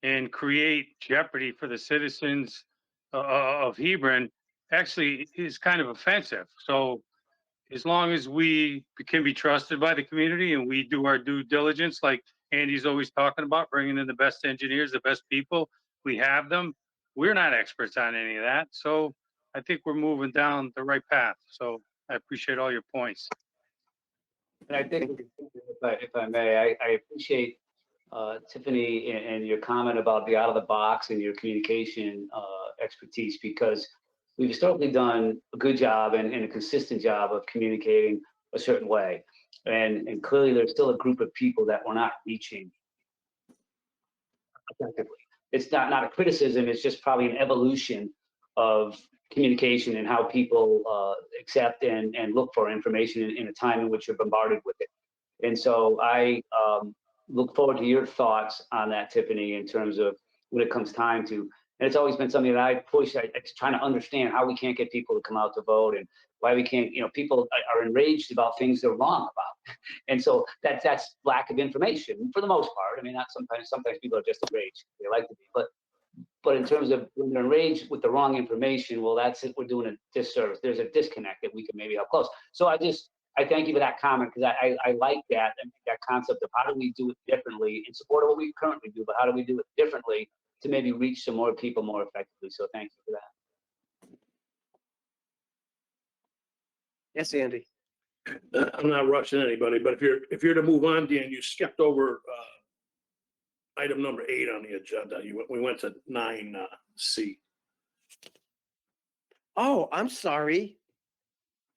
and create jeopardy for the citizens of Hebron actually is kind of offensive. So as long as we can be trusted by the community and we do our due diligence, like Andy's always talking about, bringing in the best engineers, the best people, we have them. We're not experts on any of that. So I think we're moving down the right path. So I appreciate all your points. And I think, if I may, I appreciate Tiffany and your comment about the out of the box and your communication expertise, because we've historically done a good job and a consistent job of communicating a certain way. And clearly there's still a group of people that we're not reaching effectively. It's not a criticism, it's just probably an evolution of communication and how people accept and look for information in a time in which you're bombarded with it. And so I look forward to your thoughts on that, Tiffany, in terms of when it comes time to, and it's always been something that I push, trying to understand how we can't get people to come out to vote and why we can't, you know, people are enraged about things they're wrong about. And so that's lack of information for the most part. I mean, not sometimes people are just enraged. They like to be, but in terms of when they're enraged with the wrong information, well, that's it. We're doing a disservice. There's a disconnect that we can maybe help close. So I thank you for that comment, because I like that concept of how do we do it differently in support of what we currently do, but how do we do it differently to maybe reach some more people more effectively. So thank you for that. Yes, Andy. I'm not rushing anybody, but if you're to move on, Dan, you skipped over item number 8 on the agenda. We went to 9C. Oh, I'm sorry.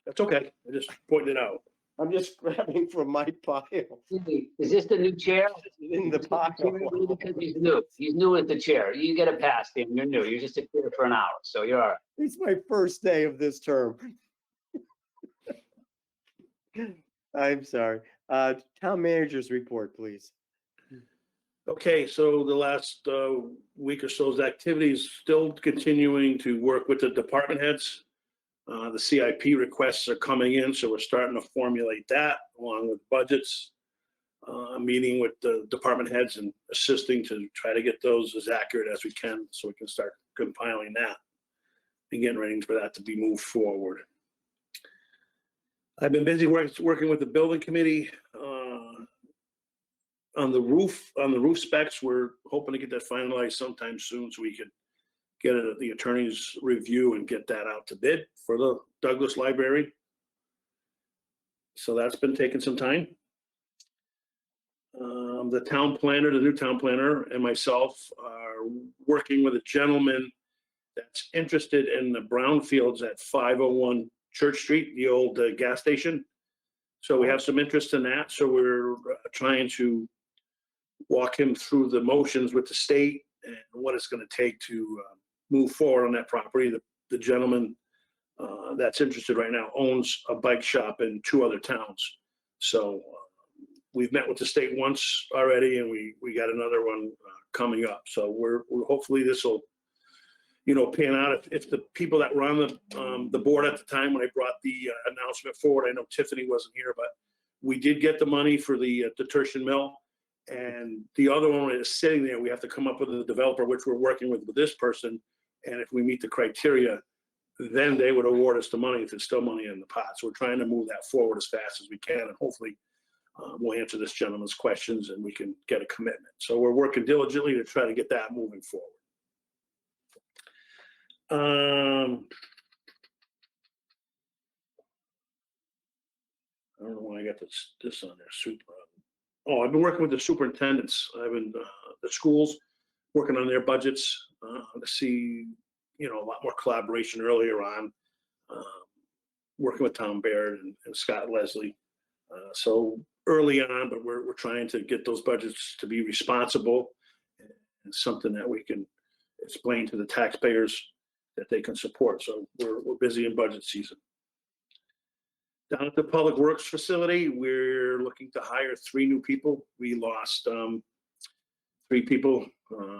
That's okay. I just pointed it out. I'm just grabbing from my pile. Is this the new chair? In the pile. Because he's new. He's new at the chair. You get a pass, Dan. You're new. You're just a chair for an hour, so you're all right. It's my first day of this term. I'm sorry. Town manager's report, please. Okay, so the last week or so's activities, still continuing to work with the department heads. The CIP requests are coming in, so we're starting to formulate that along with budgets. Meeting with the department heads and assisting to try to get those as accurate as we can, so we can start compiling that and getting ready for that to be moved forward. I've been busy working with the building committee On the roof specs, we're hoping to get that finalized sometime soon so we could get it at the attorney's review and get that out to bid for the Douglas Library. So that's been taking some time. The town planner, the new town planner, and myself are working with a gentleman that's interested in the brownfields at 501 Church Street, the old gas station. So we have some interest in that. So we're trying to walk him through the motions with the state and what it's going to take to move forward on that property. The gentleman that's interested right now owns a bike shop in 2 other towns. So we've met with the state once already, and we got another one coming up. So we're hopefully this will, pan out. If the people that were on the board at the time when I brought the announcement forward, I know Tiffany wasn't here, but we did get the money for the Tertian Mill, and the other one is sitting there. We have to come up with a developer, which we're working with this person, and if we meet the criteria, then they would award us the money if there's still money in the pot. So we're trying to move that forward as fast as we can, and hopefully we'll answer this gentleman's questions and we can get a commitment. So we're working diligently to try to get that moving forward. I don't know why I got this on there. I've been working with the superintendents. I've been the schools working on their budgets to see a lot more collaboration earlier on. Working with Tom Baird and Scott Leslie. So early on, but we're trying to get those budgets to be responsible and something that we can explain to the taxpayers that they can support. So we're busy in budget season. Down at the Public Works facility, we're looking to hire 3 new people. We lost 3 people.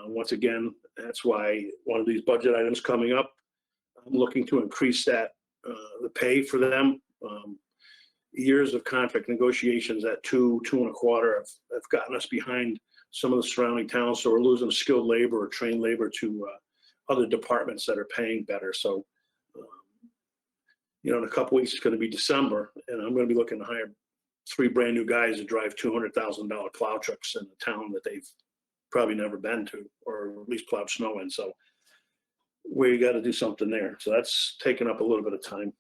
Once again, that's why one of these budget items coming up, I'm looking to increase that, the pay for them. Years of contract negotiations at 2.25 have gotten us behind some of the surrounding towns. So we're losing skilled labor or trained labor to other departments that are paying better. So, in a couple weeks, it's going to be December, and I'm going to be looking to hire 3 brand new guys to drive $200,000 plow trucks in a town that they've probably never been to, or at least plowed snow in. So we got to do something there. So that's taken up a little bit of time.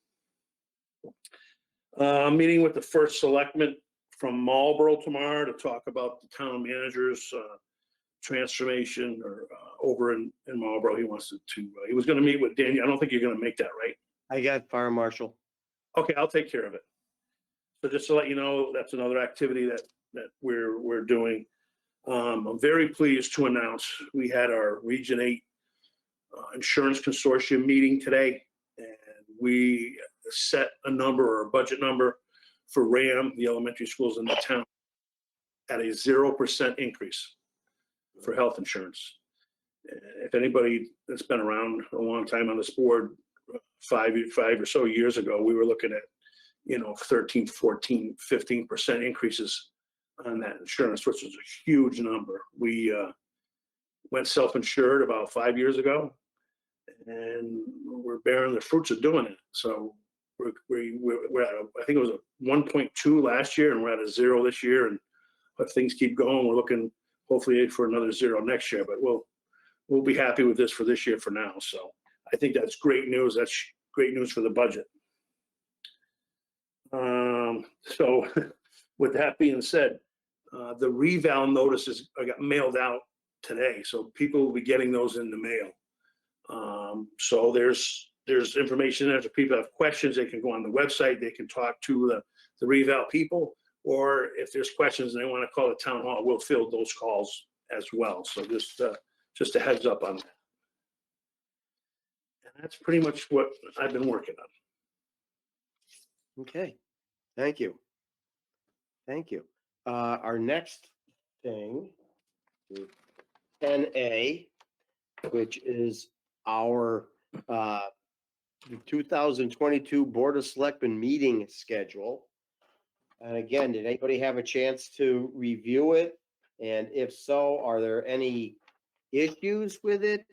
Meeting with the first selectman from Marlborough tomorrow to talk about the town manager's transformation or over in Marlborough. He wants to he was going to meet with Daniel. I don't think you're going to make that, right? I got fire marshal. Okay, I'll take care of it. So just to let you know, that's another activity that we're doing. I'm very pleased to announce we had our Region 8 Insurance Consortium meeting today, and we set a number or a budget number for RAM, the elementary schools in the town, at a 0% increase for health insurance. If anybody that's been around a long time on this board, 5 or so years ago, we were looking at 13, 14, 15% increases on that insurance, which is a huge number. We went self-insured about 5 years ago, and we're bearing the fruits of doing it. So we're at I think it was a 1.2 last year, and we're at a 0 this year. And if things keep going, we're looking hopefully for another 0 next year. But we'll be happy with this for this year for now. So I think that's great news. That's great news for the budget. So with that being said, the Rebound Notices got mailed out today. So people will be getting those in the mail. So there's information there. If people have questions, they can go on the website. They can talk to the Rebound people, or if there's questions and they want to call the town hall, we'll field those calls as well. So just a heads up on that. And that's pretty much what I've been working on. Okay, thank you. Thank you. Our next thing is 10A, which is our 2022 Board of Selectmen meeting schedule. And again, did anybody have a chance to review it? And if so, are there any issues with it?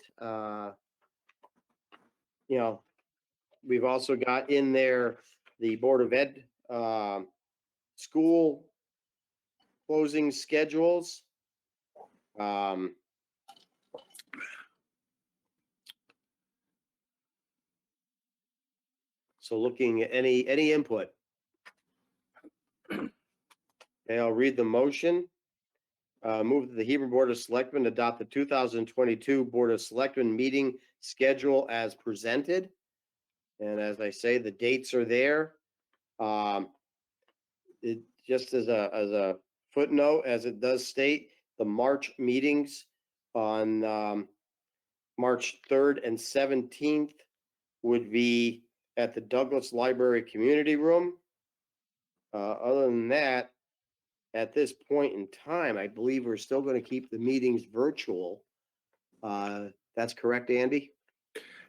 We've also got in there the Board of Ed school closing schedules. So looking at any input. Okay, I'll read the motion. Move that the Hebron Board of Selectmen adopt the 2022 Board of Selectmen meeting schedule as presented. And as I say, the dates are there. It just as a footnote, as it does state, the March meetings on March 3rd and 17th would be at the Douglas Library Community Room. Other than that, at this point in time, I believe we're still going to keep the meetings virtual. That's correct, Andy?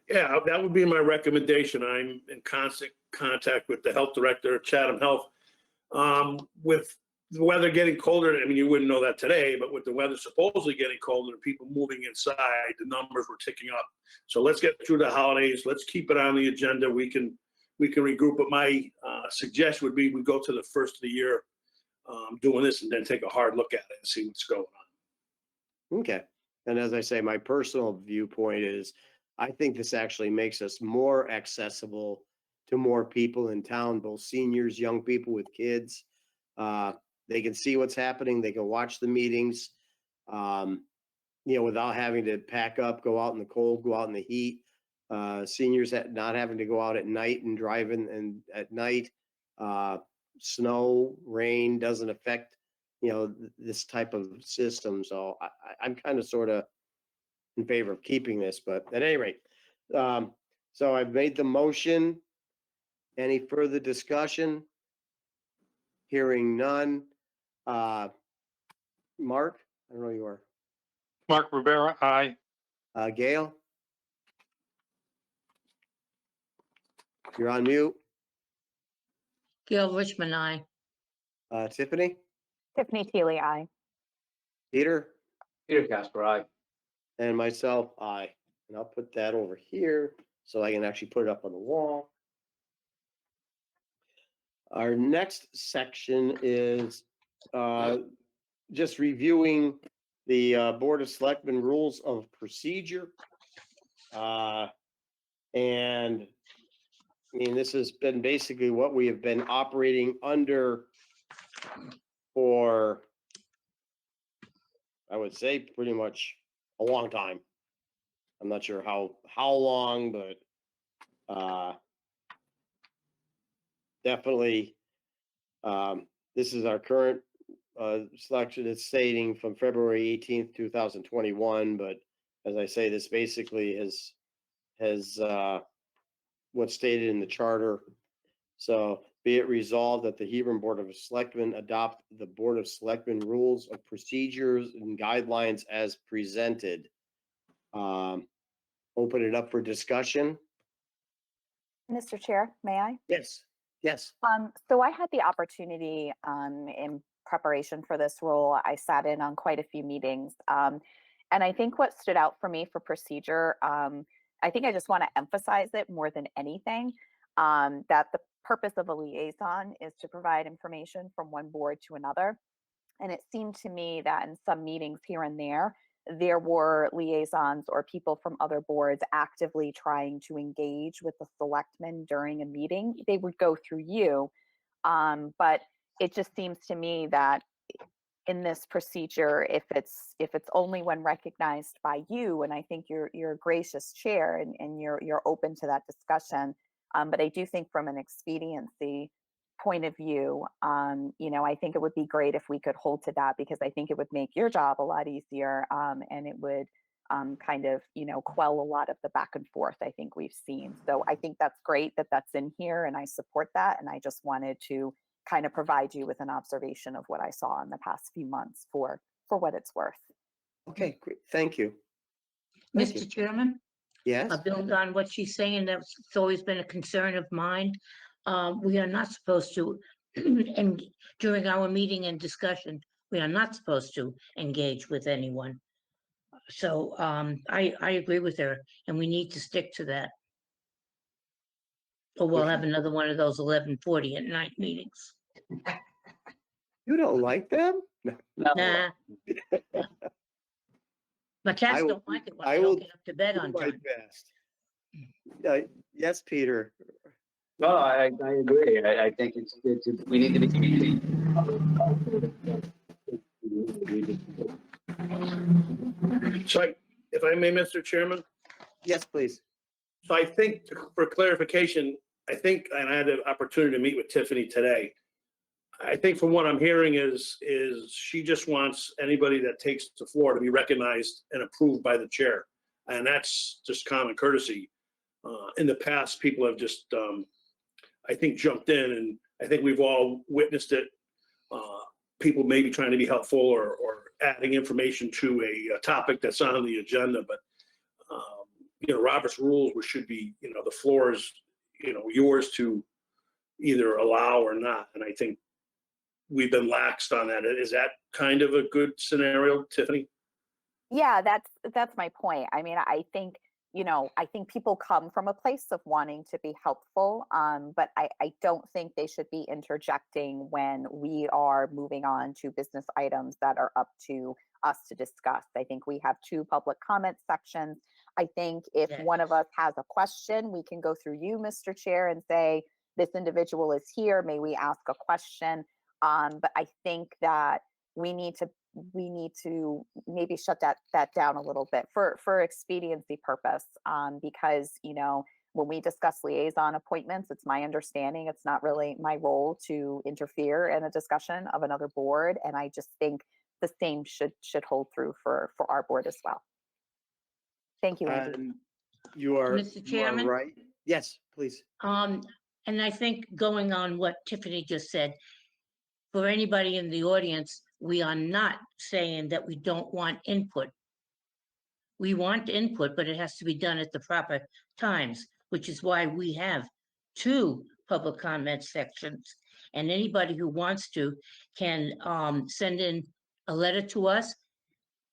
Yeah, that would be my recommendation. I'm in constant contact with the health director of Chatham Health. With the weather getting colder, I mean, you wouldn't know that today, but with the weather supposedly getting colder and people moving inside, the numbers were ticking up. So let's get through the holidays. Let's keep it on the agenda. We can regroup. But my suggestion would be we go to the first of the year doing this and then take a hard look at it and see what's going on. Okay. And as I say, my personal viewpoint is I think this actually makes us more accessible to more people in town, both seniors, young people with kids. They can see what's happening. They can watch the meetings, without having to pack up, go out in the cold, go out in the heat. Seniors not having to go out at night and driving and at night. Snow, rain doesn't affect, this type of system. So I'm kind of sort of in favor of keeping this, but at any rate, so I've made the motion. Any further discussion? Hearing none. Mark, I don't know who you are. Mark Rivera, aye. Gail? You're on mute. Gail Richmond, I. Tiffany? Tiffany Teely, aye. Peter? Peter Casper, aye. And myself, aye. And I'll put that over here so I can actually put it up on the wall. Our next section is just reviewing the Board of Selectmen rules of procedure. And I mean, this has been basically what we have been operating under for, I would say, pretty much a long time. I'm not sure how long, but definitely this is our current selection. It's stating from February 18th, 2021, but as I say, this basically has what's stated in the charter. So be it resolved that the Hebron Board of Selectmen adopt the Board of Selectmen rules of procedures and guidelines as presented. Open it up for discussion. Mr. Chair, may I? Yes, yes. So I had the opportunity in preparation for this role. I sat in on quite a few meetings. And I think what stood out for me for procedure, I think I just want to emphasize it more than anything, that the purpose of a liaison is to provide information from one board to another. And it seemed to me that in some meetings here and there were liaisons or people from other boards actively trying to engage with the selectmen during a meeting. They would go through you, but it just seems to me that in this procedure, if it's only when recognized by you, and I think you're a gracious chair and you're open to that discussion, but I do think from an expediency point of view, I think it would be great if we could hold to that, because I think it would make your job a lot easier, and it would kind of, quell a lot of the back and forth I think we've seen. So I think that's great that that's in here, and I support that. And I just wanted to kind of provide you with an observation of what I saw in the past few months for what it's worth. Okay, great. Thank you. Thank you. Mr. Chairman, Yes. I build on what she's saying. That's always been a concern of mine. We are not supposed to, and during our meeting and discussion, we are not supposed to engage with anyone. So I agree with her, and we need to stick to that. Or we'll have another one of those 11:40 at night meetings. You don't like them? No. No, Nah. My cats will- don't like it when I I will don't get up to bed Do on my time. best. Yes, Peter. no, I agree. I think it's good to, we need to be communicating. So if I may, Mr. Chairman, Yes, please. so I think for clarification, I think, and I had the opportunity to meet with Tiffany today. I think from what I'm hearing is she just wants anybody that takes the floor to be recognized and approved by the chair. And that's just common courtesy. In the past, people have just, I think, jumped in, and I think we've all witnessed it. People maybe trying to be helpful or adding information to a topic that's on the agenda, but Robert's rules, which should be, the floor is, yours to either allow or not. And I think we've been laxed on that. Is that kind of a good scenario, Tiffany? Yeah, that's my point. I mean, I think, I think people come from a place of wanting to be helpful, but I don't think they should be interjecting when we are moving on to business items that are up to us to discuss. I think we have 2 public comment sections. I think if Yes. one of us has a question, we can go through you, Mr. Chair, and say, this individual is here, may we ask a question? But I think that we need to maybe shut that down a little bit for expediency purpose, because when we discuss liaison appointments, it's my understanding it's not really my role to interfere in a discussion of another board, and I just think the same should hold through for our board as well. Thank you, Andy. And you are, Mr. you are Chairman? right. Yes, please. And I think going on what Tiffany just said, for anybody in the audience, we are not saying that we don't want input. We want input, but it has to be done at the proper times, which is why we have 2 public comment sections. And anybody who wants to can send in a letter to us.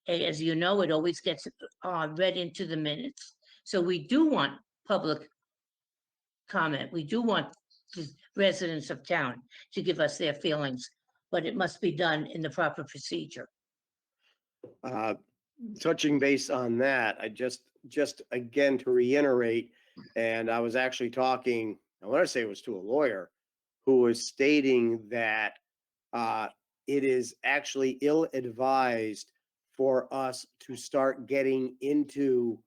As you know, it always gets read into the minutes. So we do want public comment. We do want the residents of town to give us their feelings, but it must be done in the proper procedure. Touching base on that, I just again to reiterate, and I was actually talking, I want to say it was to a lawyer who was stating that it is actually ill-advised for us to start getting into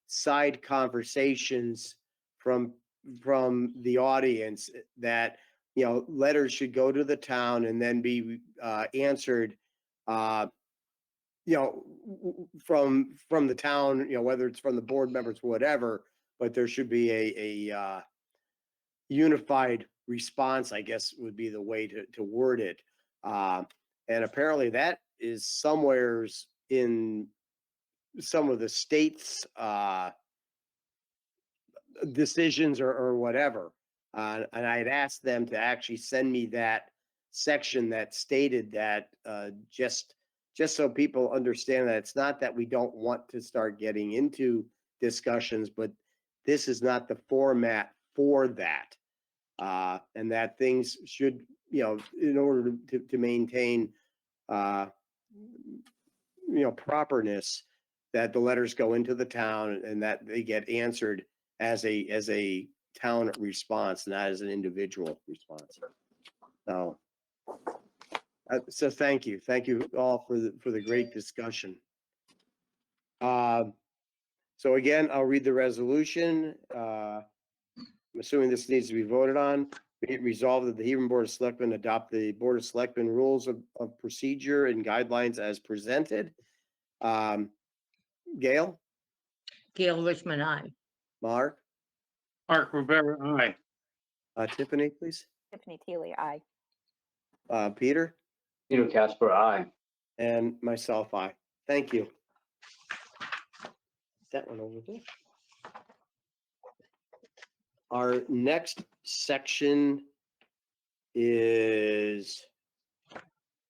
side conversations from the audience, that letters should go to the town and then be answered from the town, whether it's from the board members, whatever, but there should be a unified response, I guess would be the way to word it. And apparently that is somewheres in some of the states' decisions or whatever. And I had asked them to actually send me that section that stated that, just so people understand that it's not that we don't want to start getting into discussions, but this is not the format for that. And that things should, in order to maintain, properness, that the letters go into the town and that they get answered as a town response, not as an individual response. So thank you all for the great discussion. So again, I'll read the resolution. I'm assuming this needs to be voted on. Be it resolved that the Hebron Board of Selectmen adopt the Board of Selectmen rules of procedure and guidelines as presented. Gail, Gail Richmond, aye. Mark, Mark Rivera, aye. Tiffany, please. Tiffany Teely, aye. Peter, Peter Casper, aye. and myself, I. Thank you. That one over there. Our next section is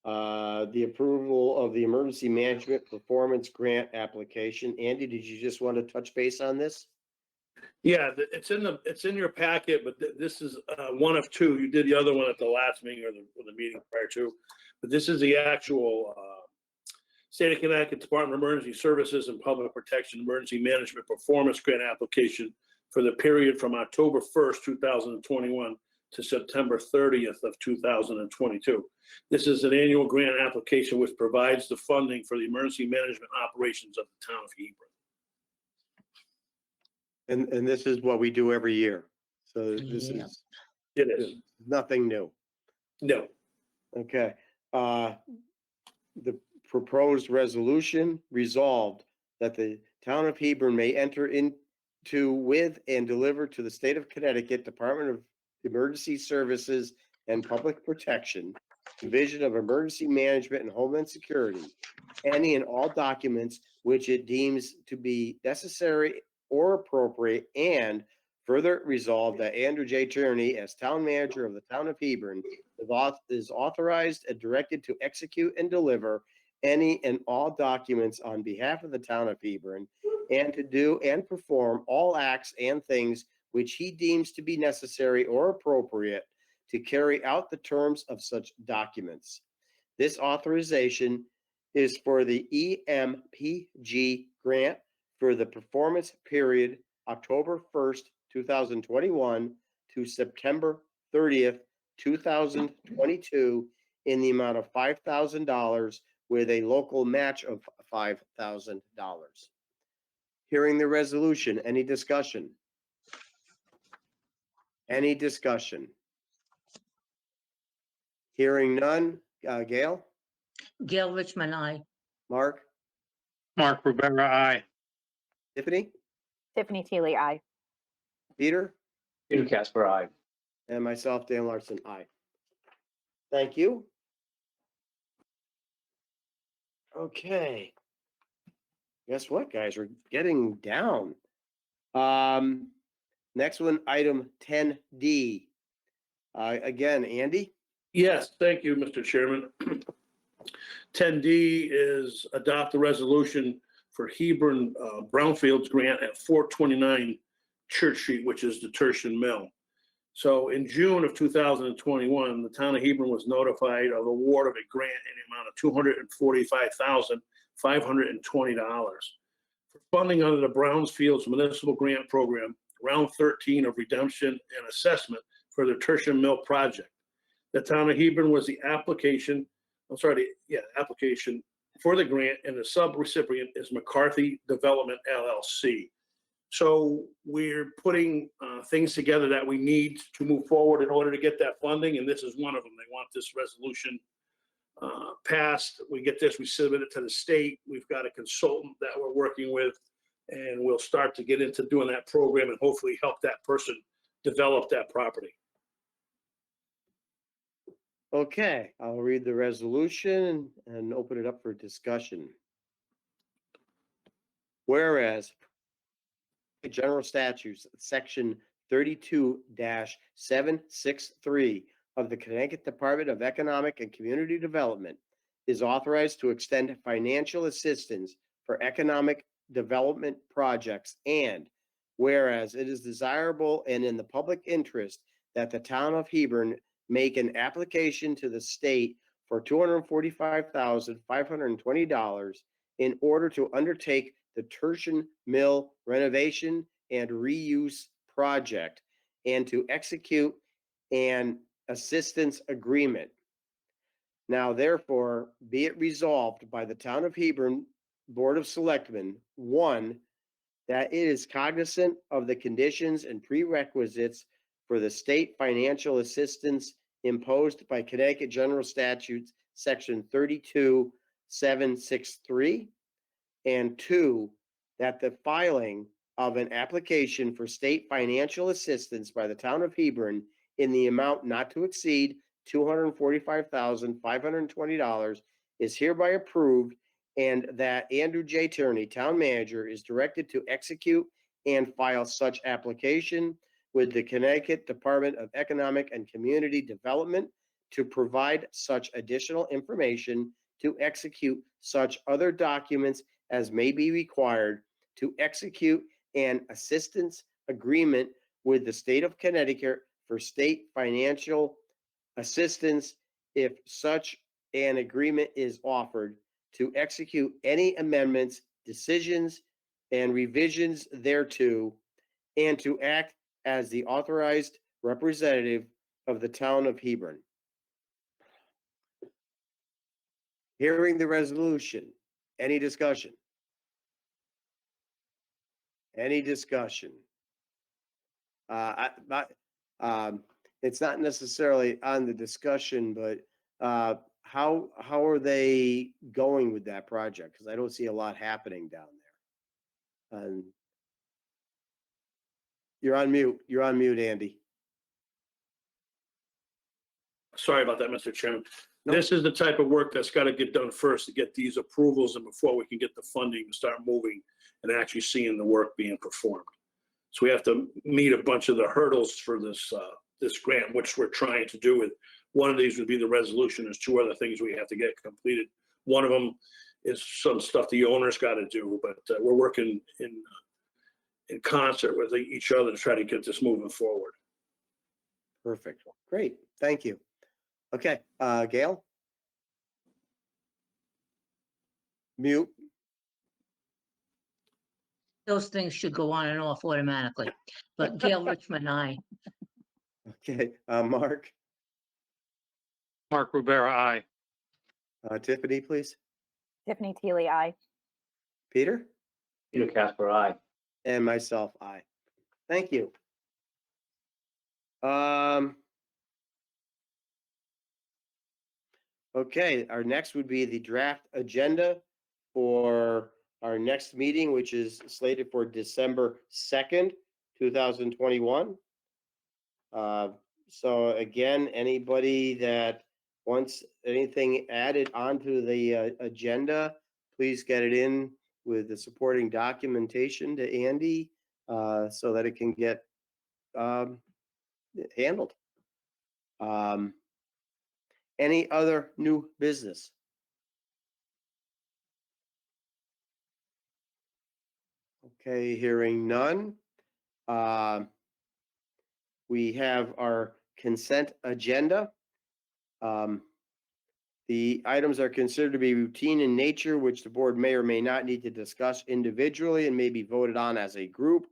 the approval of the Emergency Management Performance Grant application. Andy, did you just want to touch base on this? Yeah, it's in your packet, but this is one of two. You did the other one at the last meeting or the meeting prior to. But this is the actual State of Connecticut Department of Emergency Services and Public Protection Emergency Management Performance Grant application for the period from October 1st, 2021 to September 30th of 2022. This is an annual grant application which provides the funding for the emergency management operations of the town of Hebron. And this is what we do every year. So this Yeah. is It is. nothing new. No. Okay. The proposed resolution resolved that the town of Hebron may enter into with and deliver to the state of Connecticut Department of Emergency Services and Public Protection, Division of Emergency Management and Homeland Security, any and all documents which it deems to be necessary or appropriate, and further resolved that Andrew J. Tierney, as town manager of the town of Hebron, is authorized and directed to execute and deliver any and all documents on behalf of the town of Hebron, and to do and perform all acts and things which he deems to be necessary or appropriate to carry out the terms of such documents. This authorization is for the EMPG grant for the performance period October 1st, 2021 to September 30th, 2022 in the amount of $5,000 with a local match of $5,000. Hearing the resolution, any discussion? Any discussion? Hearing none. Gail? Gail Richmond, I. Mark? Mark Rivera, aye. Tiffany? Tiffany Teely, aye. Peter? Peter Casper, aye. And myself, Dan Larson, aye. Thank you. Okay. Guess what, guys? We're getting down. Next one, item 10D. Again, Andy? Yes, thank you, Mr. Chairman. 10D is adopt a resolution for Hebron Brownfields grant at 429 Church Street, which is the Tertian Mill. So in June of 2021, the town of Hebron was notified of award of a grant in the amount of $245,520 for funding under the Brownfields Municipal Grant Program, round 13 of redemption and assessment for the Tertian Mill project. The town of Hebron was the application for the grant, and the sub-recipient is McCarthy Development LLC. So we're putting things together that we need to move forward in order to get that funding, and this is one of them. They want this resolution passed. We get this, we submit it to the state. We've got a consultant that we're working with, and we'll start to get into doing that program and hopefully help that person develop that property. Okay, I'll read the resolution and open it up for discussion. Whereas General Statutes, Section 32-763 of the Connecticut Department of Economic and Community Development is authorized to extend financial assistance for economic development projects, and whereas it is desirable and in the public interest that the town of Hebron make an application to the state for $245,520 in order to undertake the Tertian Mill renovation and reuse project and to execute an assistance agreement. Now, therefore, be it resolved by the town of Hebron Board of Selectmen, one, that it is cognizant of the conditions and prerequisites for the state financial assistance imposed by Connecticut General Statutes, Section 32-763, and two, that the filing of an application for state financial assistance by the town of Hebron in the amount not to exceed $245,520 is hereby approved, and that Andrew J. Tierney, town manager, is directed to execute and file such application with the Connecticut Department of Economic and Community Development to provide such additional information, to execute such other documents as may be required, to execute an assistance agreement with the state of Connecticut for state financial assistance if such an agreement is offered, to execute any amendments, decisions, and revisions thereto, and to act as the authorized representative of the town of Hebron. Hearing the resolution, any discussion? Any discussion? It's not necessarily on the discussion, but how are they going with that project? Because I don't see a lot happening down there. And you're on mute, Andy. Sorry about that, Mr. Chairman. Nope. This is the type of work that's got to get done first to get these approvals and before we can get the funding to start moving and actually seeing the work being performed. So we have to meet a bunch of the hurdles for this grant, which we're trying to do. With one of these would be the resolution. There's two other things we have to get completed. One of them is some stuff the owner's got to do, but we're working in concert with each other to try to get this moving forward. Perfect. Great. Thank you. Okay, Gail? Mute. Those things should go on and off automatically. But Gail Richmond, aye. Okay, Mark? Mark Rivera, aye. Tiffany, please. Tiffany Teely, aye. Peter? Peter Casper, aye. And myself, aye. Thank you. Okay, our next would be the draft agenda for our next meeting, which is slated for December 2nd, 2021. So again, anybody that wants anything added onto the agenda, please get it in with the supporting documentation to Andy so that it can get handled. Any other new business? Okay, hearing none. We have our consent agenda. The items are considered to be routine in nature, which the board may or may not need to discuss individually and may be voted on as a group.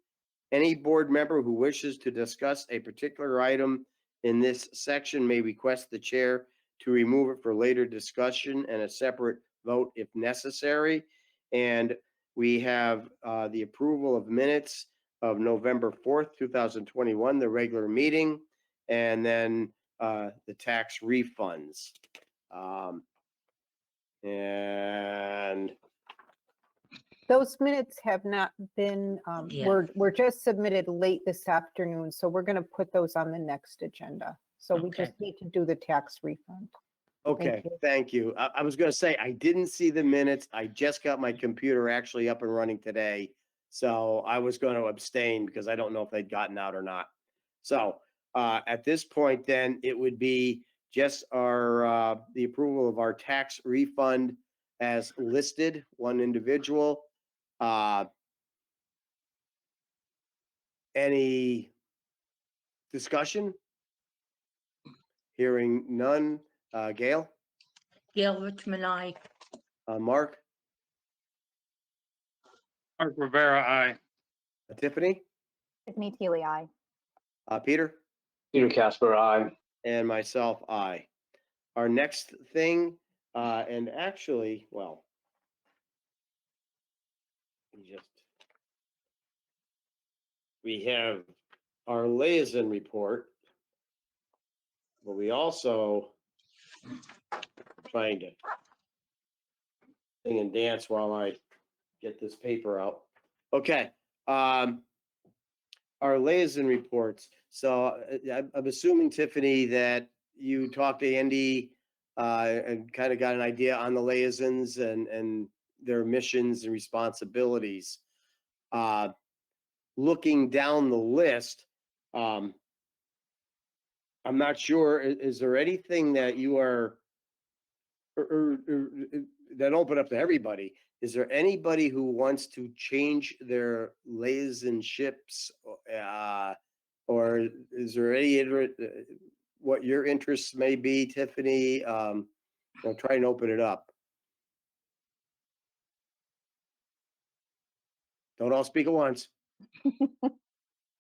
Any board member who wishes to discuss a particular item in this section may request the chair to remove it for later discussion and a separate vote if necessary. And we have the approval of minutes of November 4th, 2021, the regular meeting, and then the tax refunds. And Those minutes have not been, Yeah. were just submitted late this afternoon, so we're gonna put those on the next agenda. So we Okay. just need to do the tax refund. okay, you. thank you. I was gonna say, I didn't see the minutes. I just got my computer actually up and running today. So I was going to abstain because I don't know if they'd gotten out or not. So at this point, then it would be just our, the approval of our tax refund as listed, one individual. Any discussion? Hearing none. Gail? Gail Richmond, aye. Mark? Mark Rivera, aye. Tiffany? Tiffany Teely, aye. Peter? Peter Casper, aye. And myself, aye. Our next thing, and actually, well, we have our liaison report, but we also trying to sing and dance while I get this paper out. Okay, our liaison reports. So I'm assuming, Tiffany, that you talked to Andy and kind of got an idea on the liaisons and their missions and responsibilities. Looking down the list, I'm not sure, is there anything that you are then open up to everybody. Is there anybody who wants to change their liaisonships? Or is there any, what your interests may be, Tiffany? Try and open it up. Don't all speak at once.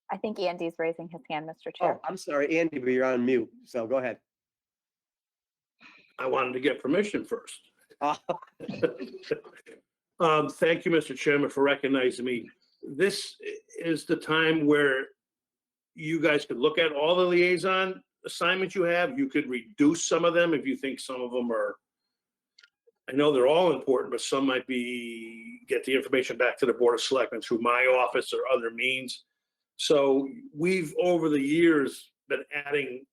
I think Andy's raising his hand, Mr. Oh, Chair. I'm sorry, Andy, but you're on mute, so go ahead. I wanted to get permission first. Ah, Thank you, Mr. Chairman, for recognizing me. This is the time where you guys could look at all the liaison assignments you have. You could reduce some of them if you think some of them are, I know they're all important, but some might be, get the information back to the Board of Selectmen through my office or other means. So we've, over the years, been adding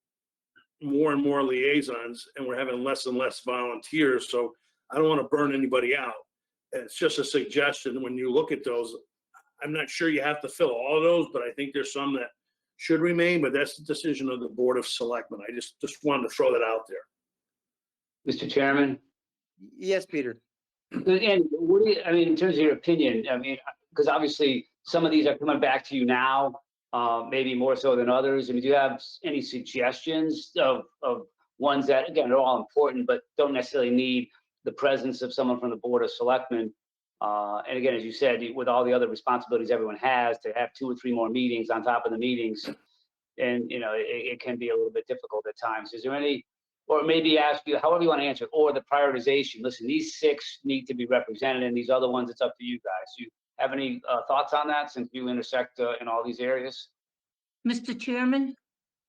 more and more liaisons, and we're having less and less volunteers. So I don't want to burn anybody out. It's just a suggestion. When you look at those, I'm not sure you have to fill all of those, but I think there's some that should remain, but that's the decision of the Board of Selectmen. I just wanted to throw that out there. Mr. Chairman? yes, Peter. And what do you, I mean, in terms of your opinion, I mean, because obviously some of these are coming back to you now, maybe more so than others. I mean, do you have any suggestions of ones that, again, are all important, but don't necessarily need the presence of someone from the Board of Selectmen? And again, as you said, with all the other responsibilities everyone has, to have 2 or 3 more meetings on top of the meetings, and, you know, it can be a little bit difficult at times. Is there any, or maybe ask you, however you want to answer it, or the prioritization? Listen, these 6 need to be represented, and these other ones, it's up to you guys. Do you have any thoughts on that, since you intersect in all these areas? Mr. Chairman,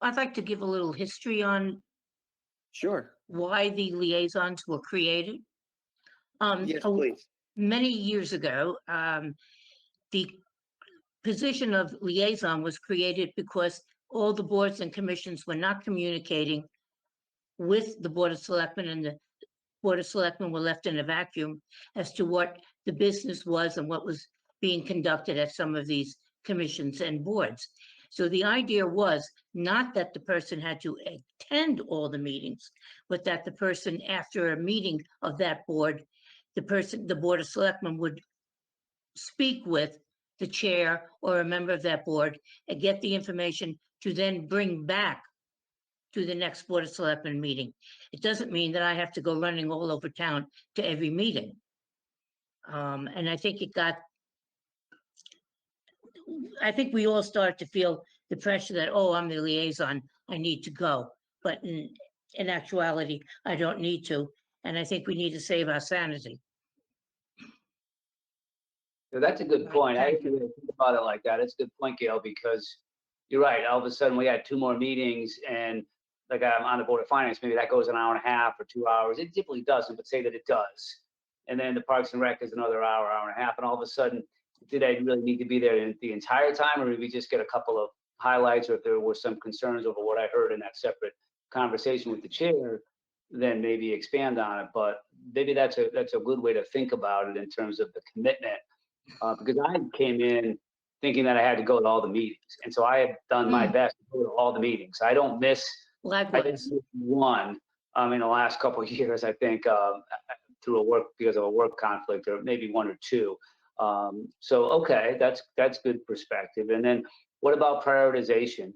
I'd like to give a little history on Sure. why the liaisons were created. Yes, a- please. Many years ago, the position of liaison was created because all the boards and commissions were not communicating with the Board of Selectmen, and the Board of Selectmen were left in a vacuum as to what the business was and what was being conducted at some of these commissions and boards. So the idea was not that the person had to attend all the meetings, but that the person, after a meeting of that board, the Board of Selectmen would speak with the chair or a member of that board and get the information to then bring back to the next Board of Selectmen meeting. It doesn't mean that I have to go running all over town to every meeting. And I think I think we all started to feel the pressure that, oh, I'm the liaison, I need to go. But in actuality, I don't need to. And I think we need to save our sanity. So that's a good point. I didn't really think about it like that. It's a good point, Gail, because you're right. All of a sudden, we had 2 more meetings, and like I'm on the Board of Finance, maybe that goes an hour and a half or 2 hours. It typically doesn't, but say that it does. And then the Parks and Rec is another hour, hour and a half, and all of a sudden, did I really need to be there the entire time, or did we just get a couple of highlights, or if there were some concerns over what I heard in that separate conversation with the chair, then maybe expand on it. But maybe that's a good way to think about it in terms of the commitment. Because I came in thinking that I had to go to all the meetings. And so I have done my best to go to all the meetings. I don't miss, I didn't Likewise. miss one in the last couple of years, I think, because of a work conflict, or maybe 1 or 2. So, okay, that's good perspective. And then what about prioritization?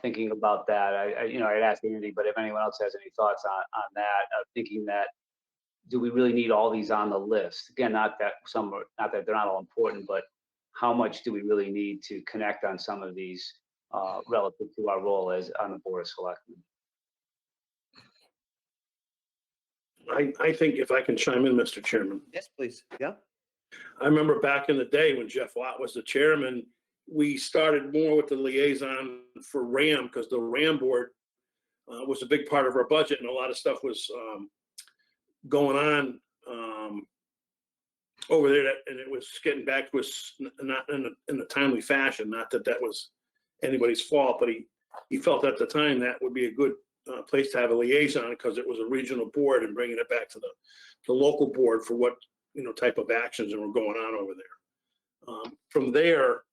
Thinking about that, I'd ask Andy, but if anyone else has any thoughts on that, thinking that, do we really need all these on the list? Again, not that they're not all important, but how much do we really need to connect on some of these relative to our role as on the Board of Selectmen? I think if I can chime in, Mr. Chairman. Yes, please. Yeah. I remember back in the day when Jeff Watt was the chairman, we started more with the liaison for RAM, because the RAM board was a big part of our budget, and a lot of stuff was going on over there, and it was getting back to us not in a timely fashion. Not that that was anybody's fault, but he felt at the time that would be a good place to have a liaison, because it was a regional board, and bringing it back to the local board for what type of actions that were going on over there. From there,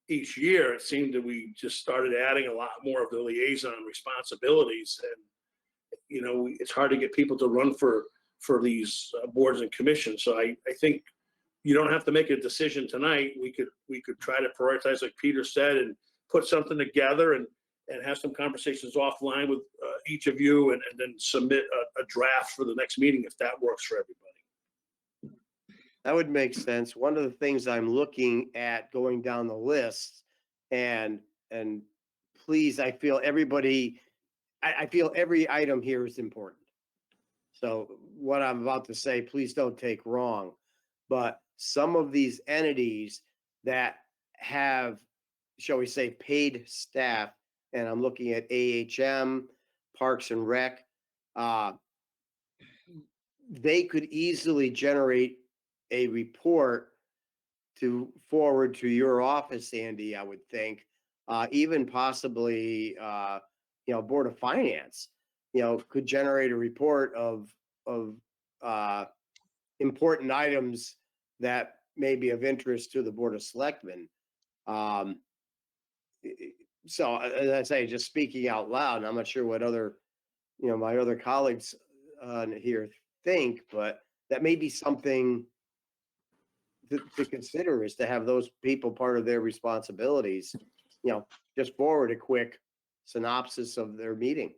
each year it seemed that we just started adding a lot more of the liaison responsibilities, and it's hard to get people to run for for these boards and commissions. So I think you don't have to make a decision tonight. We could try to prioritize, like Peter said, and put something together and have some conversations offline with each of you and then submit a draft for the next meeting if that works for everybody. That would make sense. One of the things I'm looking at going down the list, and please, I feel everybody, I feel every item here is important. So what I'm about to say, please don't take wrong, but some of these entities that have, shall we say, paid staff, and I'm looking at AHM, Parks and Rec, they could easily generate a report to forward to your office, Andy, I would think, even possibly, Board of Finance, could generate a report of important items that may be of interest to the Board of Selectmen. So as I say, just speaking out loud, and I'm not sure what other, my other colleagues here think, but that may be something to consider, is to have those people part of their responsibilities, just forward a quick synopsis of their meeting.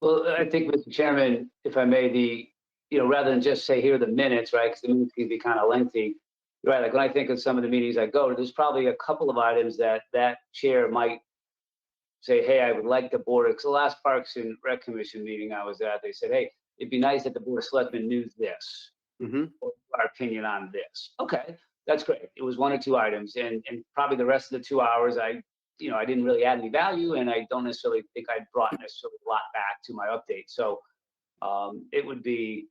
Well, I think, Mr. Chairman, if I may, rather than just say, here are the minutes, right? Because the minutes can be kind of lengthy. Right, like when I think of some of the meetings I go to, there's probably a couple of items that chair might say, hey, I would like the board, because the last Parks and Rec Commission meeting I was at, they said, hey, it'd be nice that the Board of Selectmen knew this, or our opinion on this. Okay, that's great. It was one or two items, and probably the rest of the 2 hours, I didn't really add any value, and I don't necessarily think I brought necessarily a lot back to my update. So it would be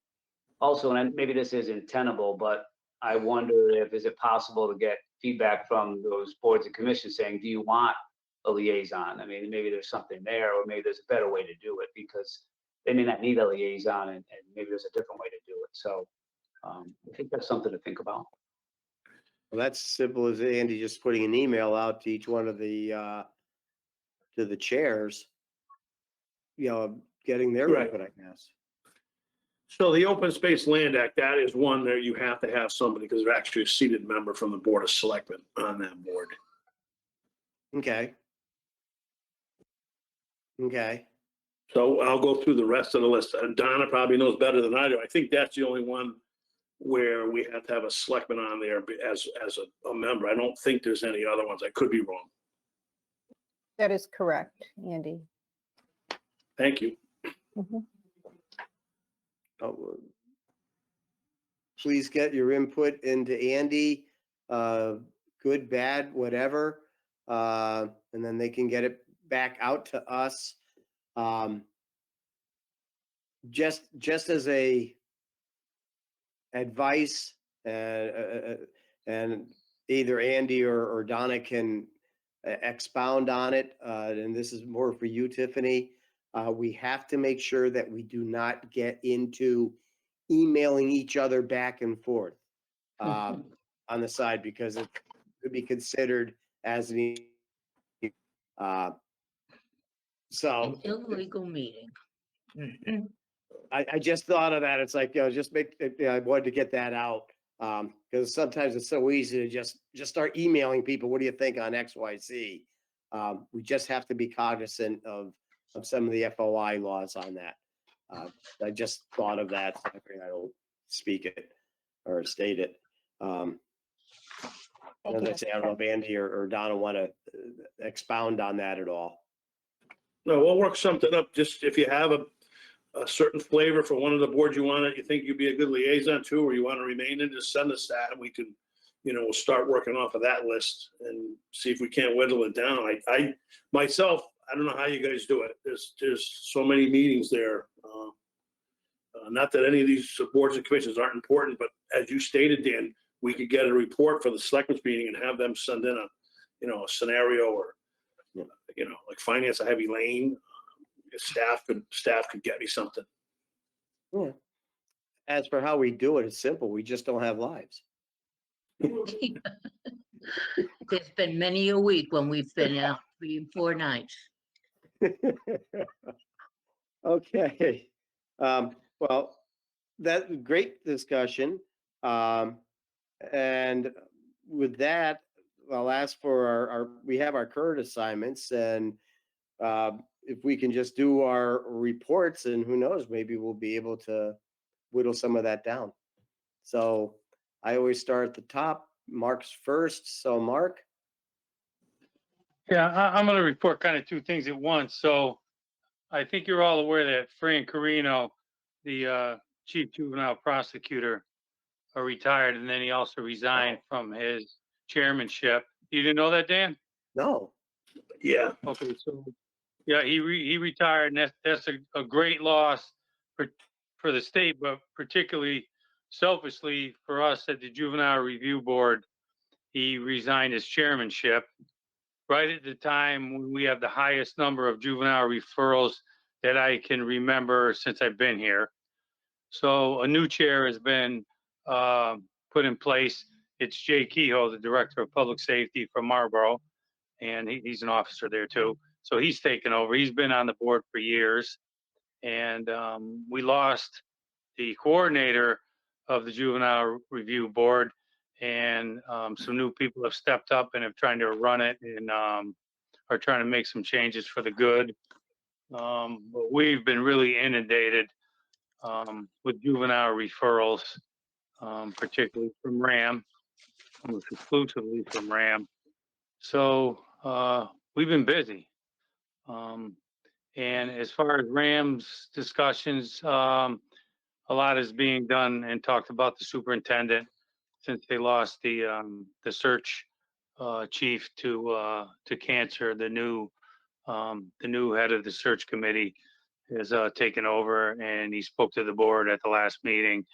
also, and maybe this isn't tenable, but I wonder is it possible to get feedback from those boards and commissions saying, do you want a liaison? I mean, maybe there's something there, or maybe there's a better way to do it, because they may not need a liaison, and maybe there's a different way to do it. So I think that's something to think about. Well, that's simple as Andy just putting an email out to each one of the to the chairs, getting their Right. input, I guess. So the Open Space Land Act, that is one that you have to have somebody, because they're actually a seated member from the Board of Selectmen on that board. Okay. So I'll go through the rest of the list. And Donna probably knows better than I do. I think that's the only one where we have to have a selectman on there as a member. I don't think there's any other ones. I could be wrong. That is correct, Andy. Thank you. Mhm. Please get your input into Andy, good, bad, whatever, and then they can get it back out to us. Just as a advice, and either Andy or Donna can expound on it, and this is more for you, Tiffany. We have to make sure that we do not get into emailing each other back and forth on the side, because it could be considered as an so An illegal meeting. Mhm. I just thought of that. It's like, just make, I wanted to get that out. Because sometimes it's so easy to just start emailing people. What do you think on X, Y, Z? We just have to be cognizant of some of the FOI laws on that. I just thought of that. So I figured I don't speak it or state it. As I say, I don't know if Andy or Donna want to expound on that at all. No, we'll work something up. Just if you have a certain flavor for one of the boards you think you'd be a good liaison to, or you want to remain in, just send us that, and we can, we'll start working off of that list and see if we can't whittle it down. I myself, I don't know how you guys do it. There's so many meetings there. Not that any of these boards and commissions aren't important, but as you stated, Dan, we could get a report for the selectmen's meeting and have them send in a scenario, or, like finance a heavy lane. Staff could get me something. Yeah. As for how we do it, it's simple. We just don't have lives. There's been many a week when we've been out 3 and 4 nights. Okay. Well, that great discussion. And with that, I'll ask for we have our current assignments, and if we can just do our reports, and who knows, maybe we'll be able to whittle some of that down. So I always start at the top. Mark's first. So Mark. Yeah, I'm going to report kind of two things at once. So I think you're all aware that Fran Carino, the chief juvenile prosecutor, retired, and then he also resigned from his chairmanship. You didn't know that, Dan? No. Yeah. Okay, so yeah, he retired, and that's a great loss for the state, but particularly selfishly for us at the Juvenile Review Board. He resigned his chairmanship right at the time when we have the highest number of juvenile referrals that I can remember since I've been here. So a new chair has been put in place. It's Jay Kehoe, the director of public safety from Marlborough, and he's an officer there too. So he's taken over. He's been on the board for years, and we lost the coordinator of the Juvenile Review Board, and some new people have stepped up and have tried to run it and are trying to make some changes for the good. But we've been really inundated with juvenile referrals, particularly from RAM, almost exclusively from RAM. So we've been busy. And as far as RAM's discussions, a lot is being done and talked about the superintendent since they lost the search chief to cancer. The new head of the search committee has taken over, and he spoke to the board at the last meeting,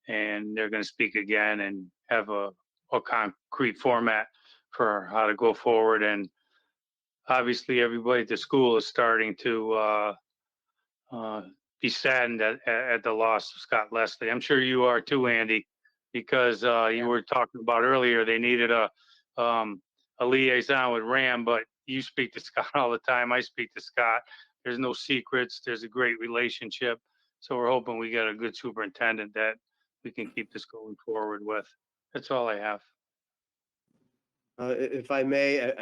and they're going to speak again and have a concrete format for how to go forward. And obviously everybody at the school is starting to be saddened at the loss of Scott Leslie. I'm sure you are too, Andy, because you were talking about earlier they needed a liaison with RAM, but you speak to Scott all the time. I speak to Scott. There's no secrets. There's a great relationship. So we're hoping we get a good superintendent that we can keep this going forward with. That's all I have. If I may,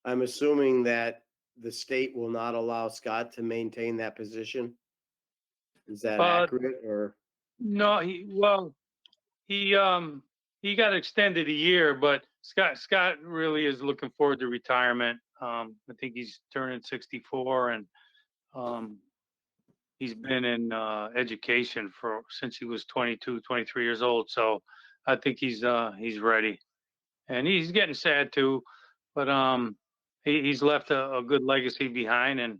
I'm assuming that the state will not allow Scott to maintain that position. Is that accurate, or? No, he got extended a year, but Scott really is looking forward to retirement. I think he's turning 64, and he's been in education since he was 22, 23 years old. So I think he's ready, and he's getting sad too, but he's left a good legacy behind, and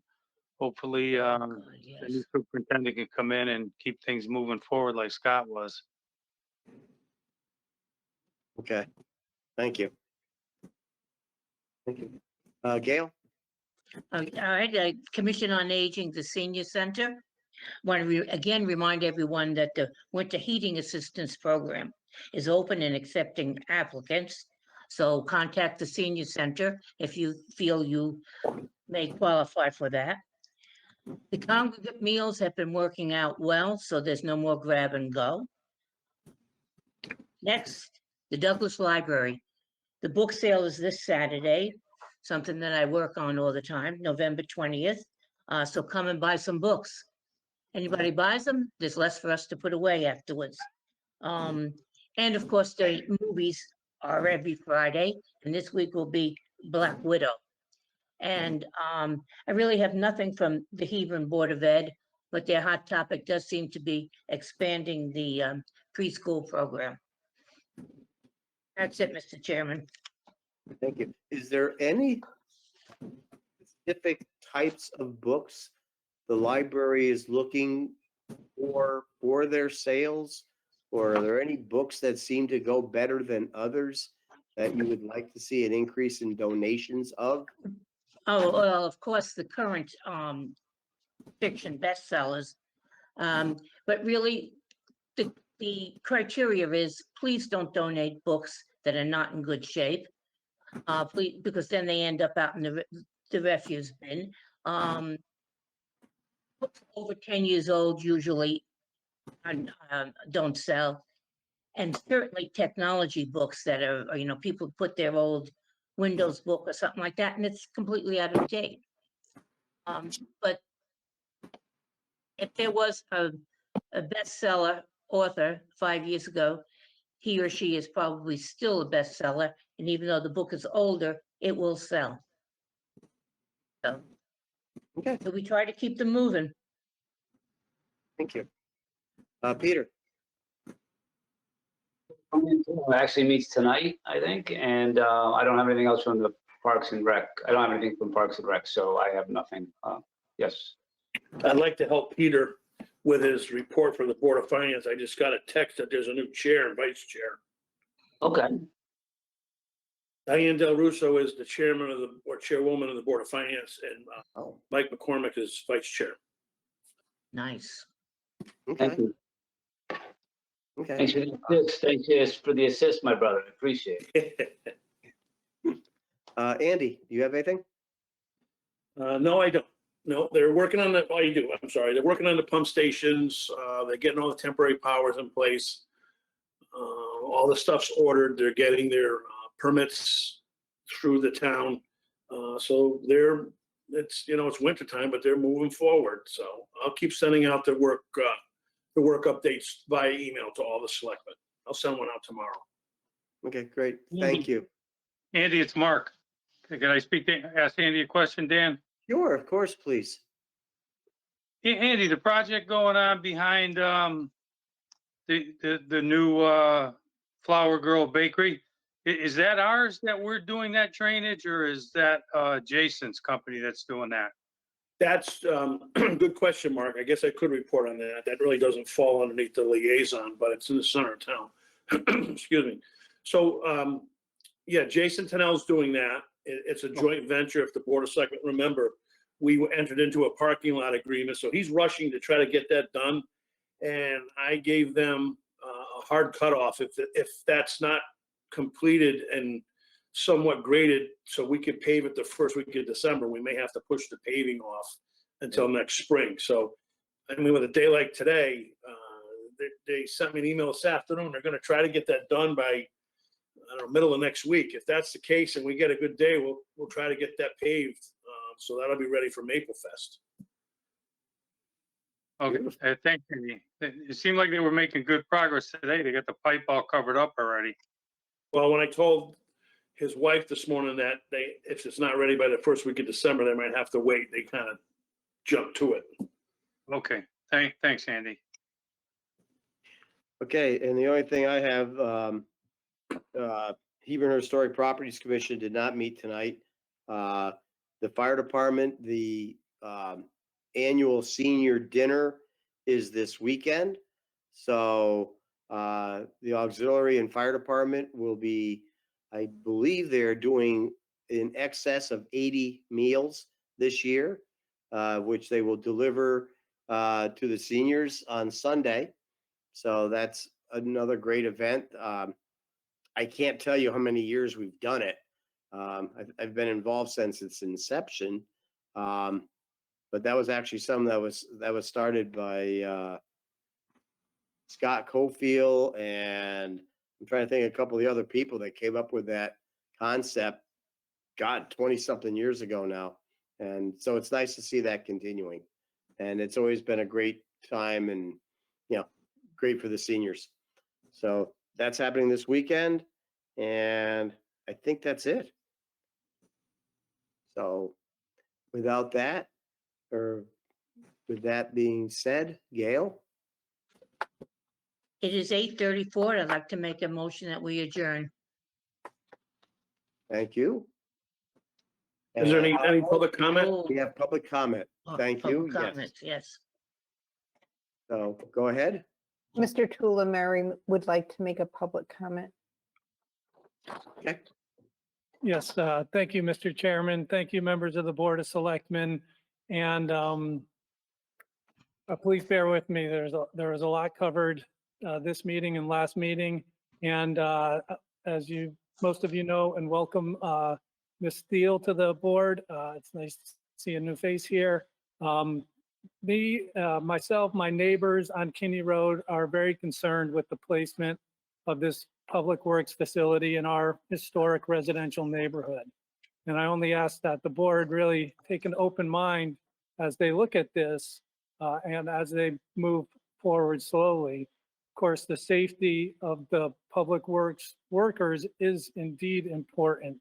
hopefully the new superintendent can come in and keep things moving forward like Scott was. Okay, thank you. Thank you. Gail? All right, Commission on Aging, the Senior Center. Want to again remind everyone that the Winter Heating Assistance Program is open and accepting applicants. So contact the Senior Center if you feel you may qualify for that. The congregate meals have been working out well, so there's no more grab and go. Next, the Douglas Library. The book sale is this Saturday, something that I work on all the time, November 20th. So come and buy some books. Anybody buys them, there's less for us to put away afterwards. And of course, the movies are every Friday, and this week will be Black Widow. And I really have nothing from the Hebron Board of Ed, but their hot topic does seem to be expanding the preschool program. That's it, Mr. Chairman. Thank you. Is there any specific types of books the library is looking for their sales? Or are there any books that seem to go better than others that you would like to see an increase in donations of? Oh, well, of course, the current fiction bestsellers. But really, the criteria is please don't donate books that are not in good shape. Please, because then they end up out in the refuse bin. Books over 10 years old usually don't sell. And certainly technology books that are, people put their old Windows book or something like that, and it's completely out of date. But if there was a bestseller author 5 years ago, he or she is probably still a bestseller, and even though the book is older, it will sell. So Okay, we try to keep them moving. thank you. Peter, Actually meets tonight, I think, and I don't have anything else from the Parks and Rec. I don't have anything from Parks and Rec, so I have nothing. Yes. I'd like to help Peter with his report for the Board of Finance. I just got a text that there's a new chair and vice chair. Okay. Diane Del Russo is the chairman of the, or chairwoman of the Board of Finance, and oh, Mike McCormick is vice chair. Nice. Thank okay, you. okay. Thanks for the assist. Thanks for the assist, my brother. I appreciate it. Andy, do you have anything? No, I don't. No, they're working on the, well, you do, I'm sorry. They're working on the pump stations. They're getting all the temporary powers in place. All the stuff's ordered. They're getting their permits through the town. So it's winter time, but they're moving forward. So I'll keep sending out the work updates via email to all the selectmen. I'll send one out tomorrow. Okay, great. Thank you. Andy, it's Mark. Can I ask Andy a question, Dan? Sure, of course, please. Hey, Andy, the project going on behind the new Flower Girl Bakery, is that ours that we're doing that drainage, or is that Jason's company that's doing that? That's good question, Mark. I guess I could report on that. That really doesn't fall underneath the liaison, but it's in the center of town. Excuse me. So, yeah, Jason Tennell's doing that. It's a joint venture. If the Board of Selectmen remember, we entered into a parking lot agreement. So he's rushing to try to get that done. And I gave them a hard cutoff. If that's not completed and somewhat graded, so we could pave it the first week of December, we may have to push the paving off until next spring. So, I mean, with a day like today, they sent me an email this afternoon. They're going to try to get that done by, I don't know, middle of next week. If that's the case and we get a good day, we'll try to get that paved. So that'll be ready for Maple Fest. Okay, thank you. It seemed like they were making good progress today. They got the pipe all covered up already. Well, when I told his wife this morning that if it's not ready by the first week of December, they might have to wait. They kind of jumped to it. Okay, thanks, Andy. Okay, and the only thing I have, Hebron Historic Properties Commission did not meet tonight. The fire department, the annual senior dinner is this weekend. So the auxiliary and fire department will be, I believe they're doing in excess of 80 meals this year, which they will deliver to the seniors on Sunday. So that's another great event. I can't tell you how many years we've done it. I've been involved since its inception, but that was actually something that was started by Scott Cofield, and I'm trying to think of a couple of the other people that came up with that concept. God, 20-something years ago now, and so it's nice to see that continuing, and it's always been a great time, and great for the seniors. So that's happening this weekend, and I think that's it. So without that, or with that being said, Gail? It is 8:34. I'd like to make a motion that we adjourn. Thank you. Is there any public comment? Oh, We have public comment. Thank you. public Yes. comments, yes. So go ahead. Mr. Tula Mary would like to make a public comment. Okay. Yes, thank you, Mr. Chairman. Thank you, members of the Board of Selectmen. And please bear with me. There was a lot covered this meeting and last meeting. And as most of you know, and welcome Ms. Steele to the board. It's nice to see a new face here. myself, my neighbors on Kinney Road are very concerned with the placement of this public works facility in our historic residential neighborhood. And I only ask that the board really take an open mind as they look at this and as they move forward slowly. Of course, the safety of the public works workers is indeed important.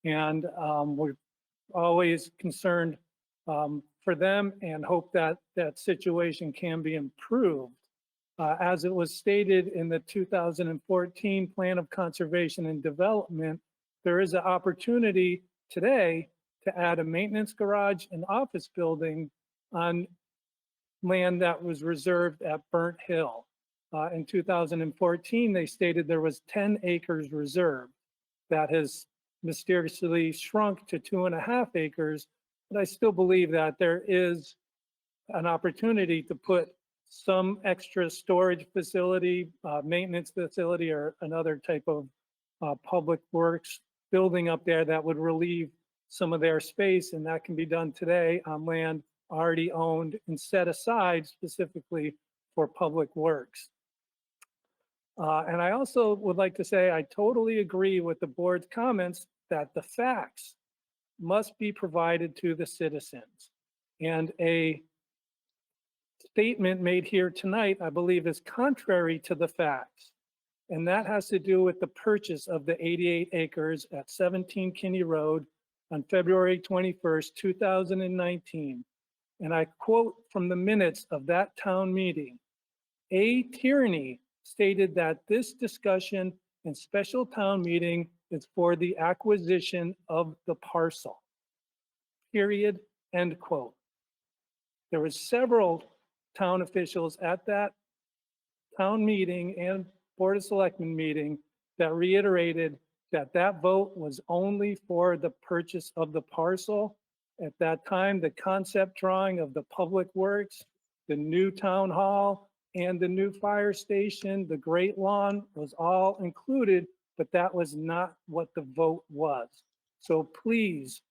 And we're always concerned for them and hope that that situation can be improved. As it was stated in the 2014 Plan of Conservation and Development, there is an opportunity today to add a maintenance garage and office building on land that was reserved at Burnt Hill. In 2014, they stated there was 10 acres reserved. That has mysteriously shrunk to 2.5 acres, but I still believe that there is an opportunity to put some extra storage facility, maintenance facility, or another type of public works building up there that would relieve some of their space, and that can be done today on land already owned and set aside specifically for public works. And I also would like to say I totally agree with the board's comments that the facts must be provided to the citizens. And a statement made here tonight, I believe, is contrary to the facts. And that has to do with the purchase of the 88 acres at 17 Kinney Road on February 21st, 2019. And I quote from the minutes of that town meeting. A. Tierney stated that this discussion and special town meeting is for the acquisition of the parcel. Period. End quote. There was several town officials at that town meeting and Board of Selectmen meeting that reiterated that that vote was only for the purchase of the parcel. At that time, the concept drawing of the public works, the new town hall, and the new fire station, the Great Lawn was all included, but that was not what the vote was. So please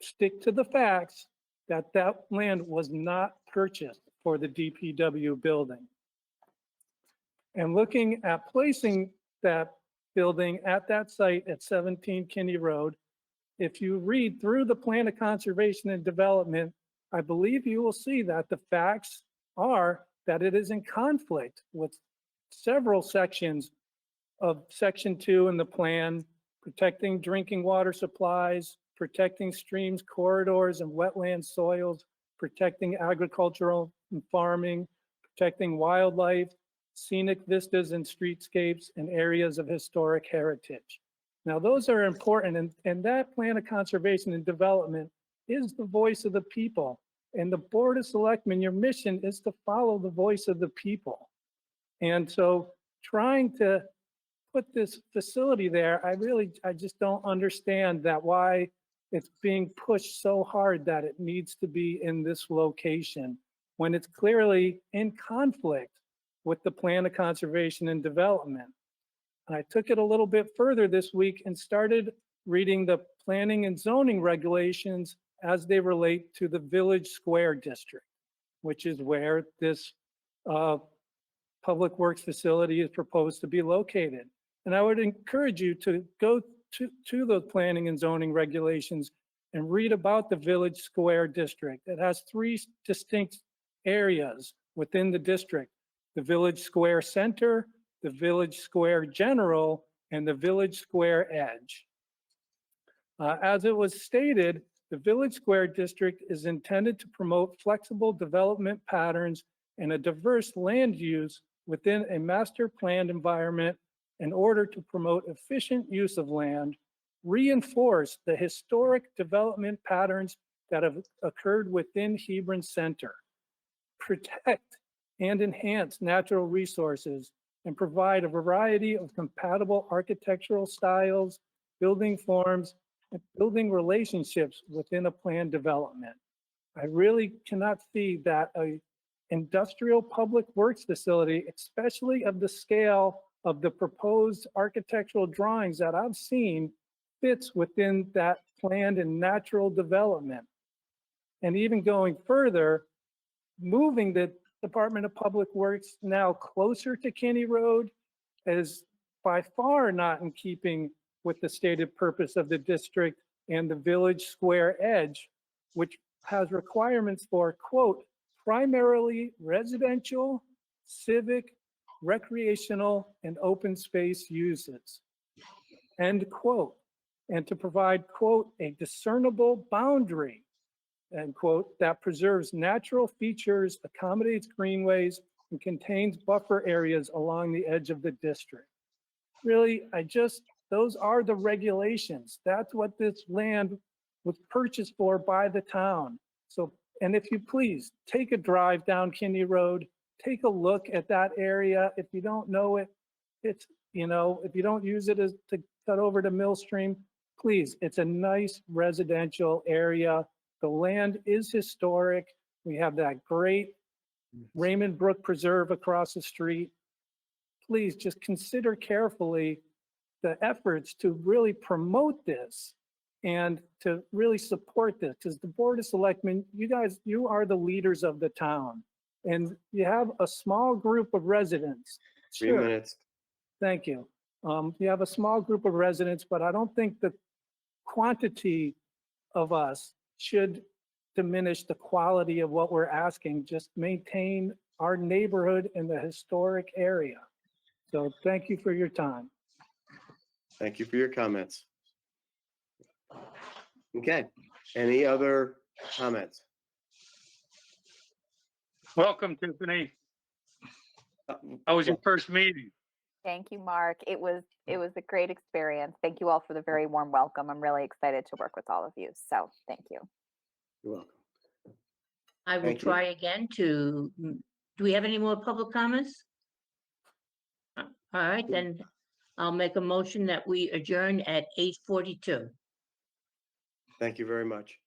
stick to the facts that that land was not purchased for the DPW building. And looking at placing that building at that site at 17 Kinney Road, if you read through the Plan of Conservation and Development, I believe you will see that the facts are that it is in conflict with several sections of Section 2 in the plan, protecting drinking water supplies, protecting streams, corridors, and wetland soils, protecting agricultural and farming, protecting wildlife, scenic vistas and streetscapes, and areas of historic heritage. Now, those are important, and that Plan of Conservation and Development is the voice of the people. And the Board of Selectmen, your mission is to follow the voice of the people. And so trying to put this facility there, I just don't understand that why it's being pushed so hard that it needs to be in this location when it's clearly in conflict with the Plan of Conservation and Development. And I took it a little bit further this week and started reading the planning and zoning regulations as they relate to the Village Square District, which is where this public works facility is proposed to be located. And I would encourage you to go to those planning and zoning regulations and read about the Village Square District. It has 3 distinct areas within the district: the Village Square Center, the Village Square General, and the Village Square Edge. As it was stated, the Village Square District is intended to promote flexible development patterns and a diverse land use within a master planned environment in order to promote efficient use of land, reinforce the historic development patterns that have occurred within Hebron Center, protect and enhance natural resources, and provide a variety of compatible architectural styles, building forms, and building relationships within a planned development. I really cannot see that an industrial public works facility, especially of the scale of the proposed architectural drawings that I've seen, fits within that planned and natural development. And even going further, moving the Department of Public Works now closer to Kinney Road is by far not in keeping with the stated purpose of the district and the village square edge, which has requirements for, quote, primarily residential, civic, recreational, and open space uses, end quote, and to provide, quote, a discernible boundary, end quote, that preserves natural features, accommodates greenways, and contains buffer areas along the edge of the district. Really, those are the regulations. That's what this land was purchased for by the town. So, and if you please, take a drive down Kinney Road, take a look at that area. If you don't know it, it's, you know, if you don't use it as to cut over to Millstream, please, it's a nice residential area. The land is historic. We have that great Raymond Brook Preserve across the street. Please just consider carefully the efforts to really promote this and to really support this, because the Board of Selectmen, you guys, you are the leaders of the town. And you have a small group of residents. 3 Sure. minutes. Thank you. You have a small group of residents, but I don't think the quantity of us should diminish the quality of what we're asking. Just maintain our neighborhood in the historic area. So thank you for your time. Thank you for your comments. Okay, any other comments? Welcome, Tiffany. How was your first meeting? Thank you, Mark. It was a great experience. Thank you all for the very warm welcome. I'm really excited to work with all of you. So thank you. You're welcome. I will Thank you. try again to, do we have any more public comments? All right, then I'll make a motion that we adjourn at 8:42. Thank you very much.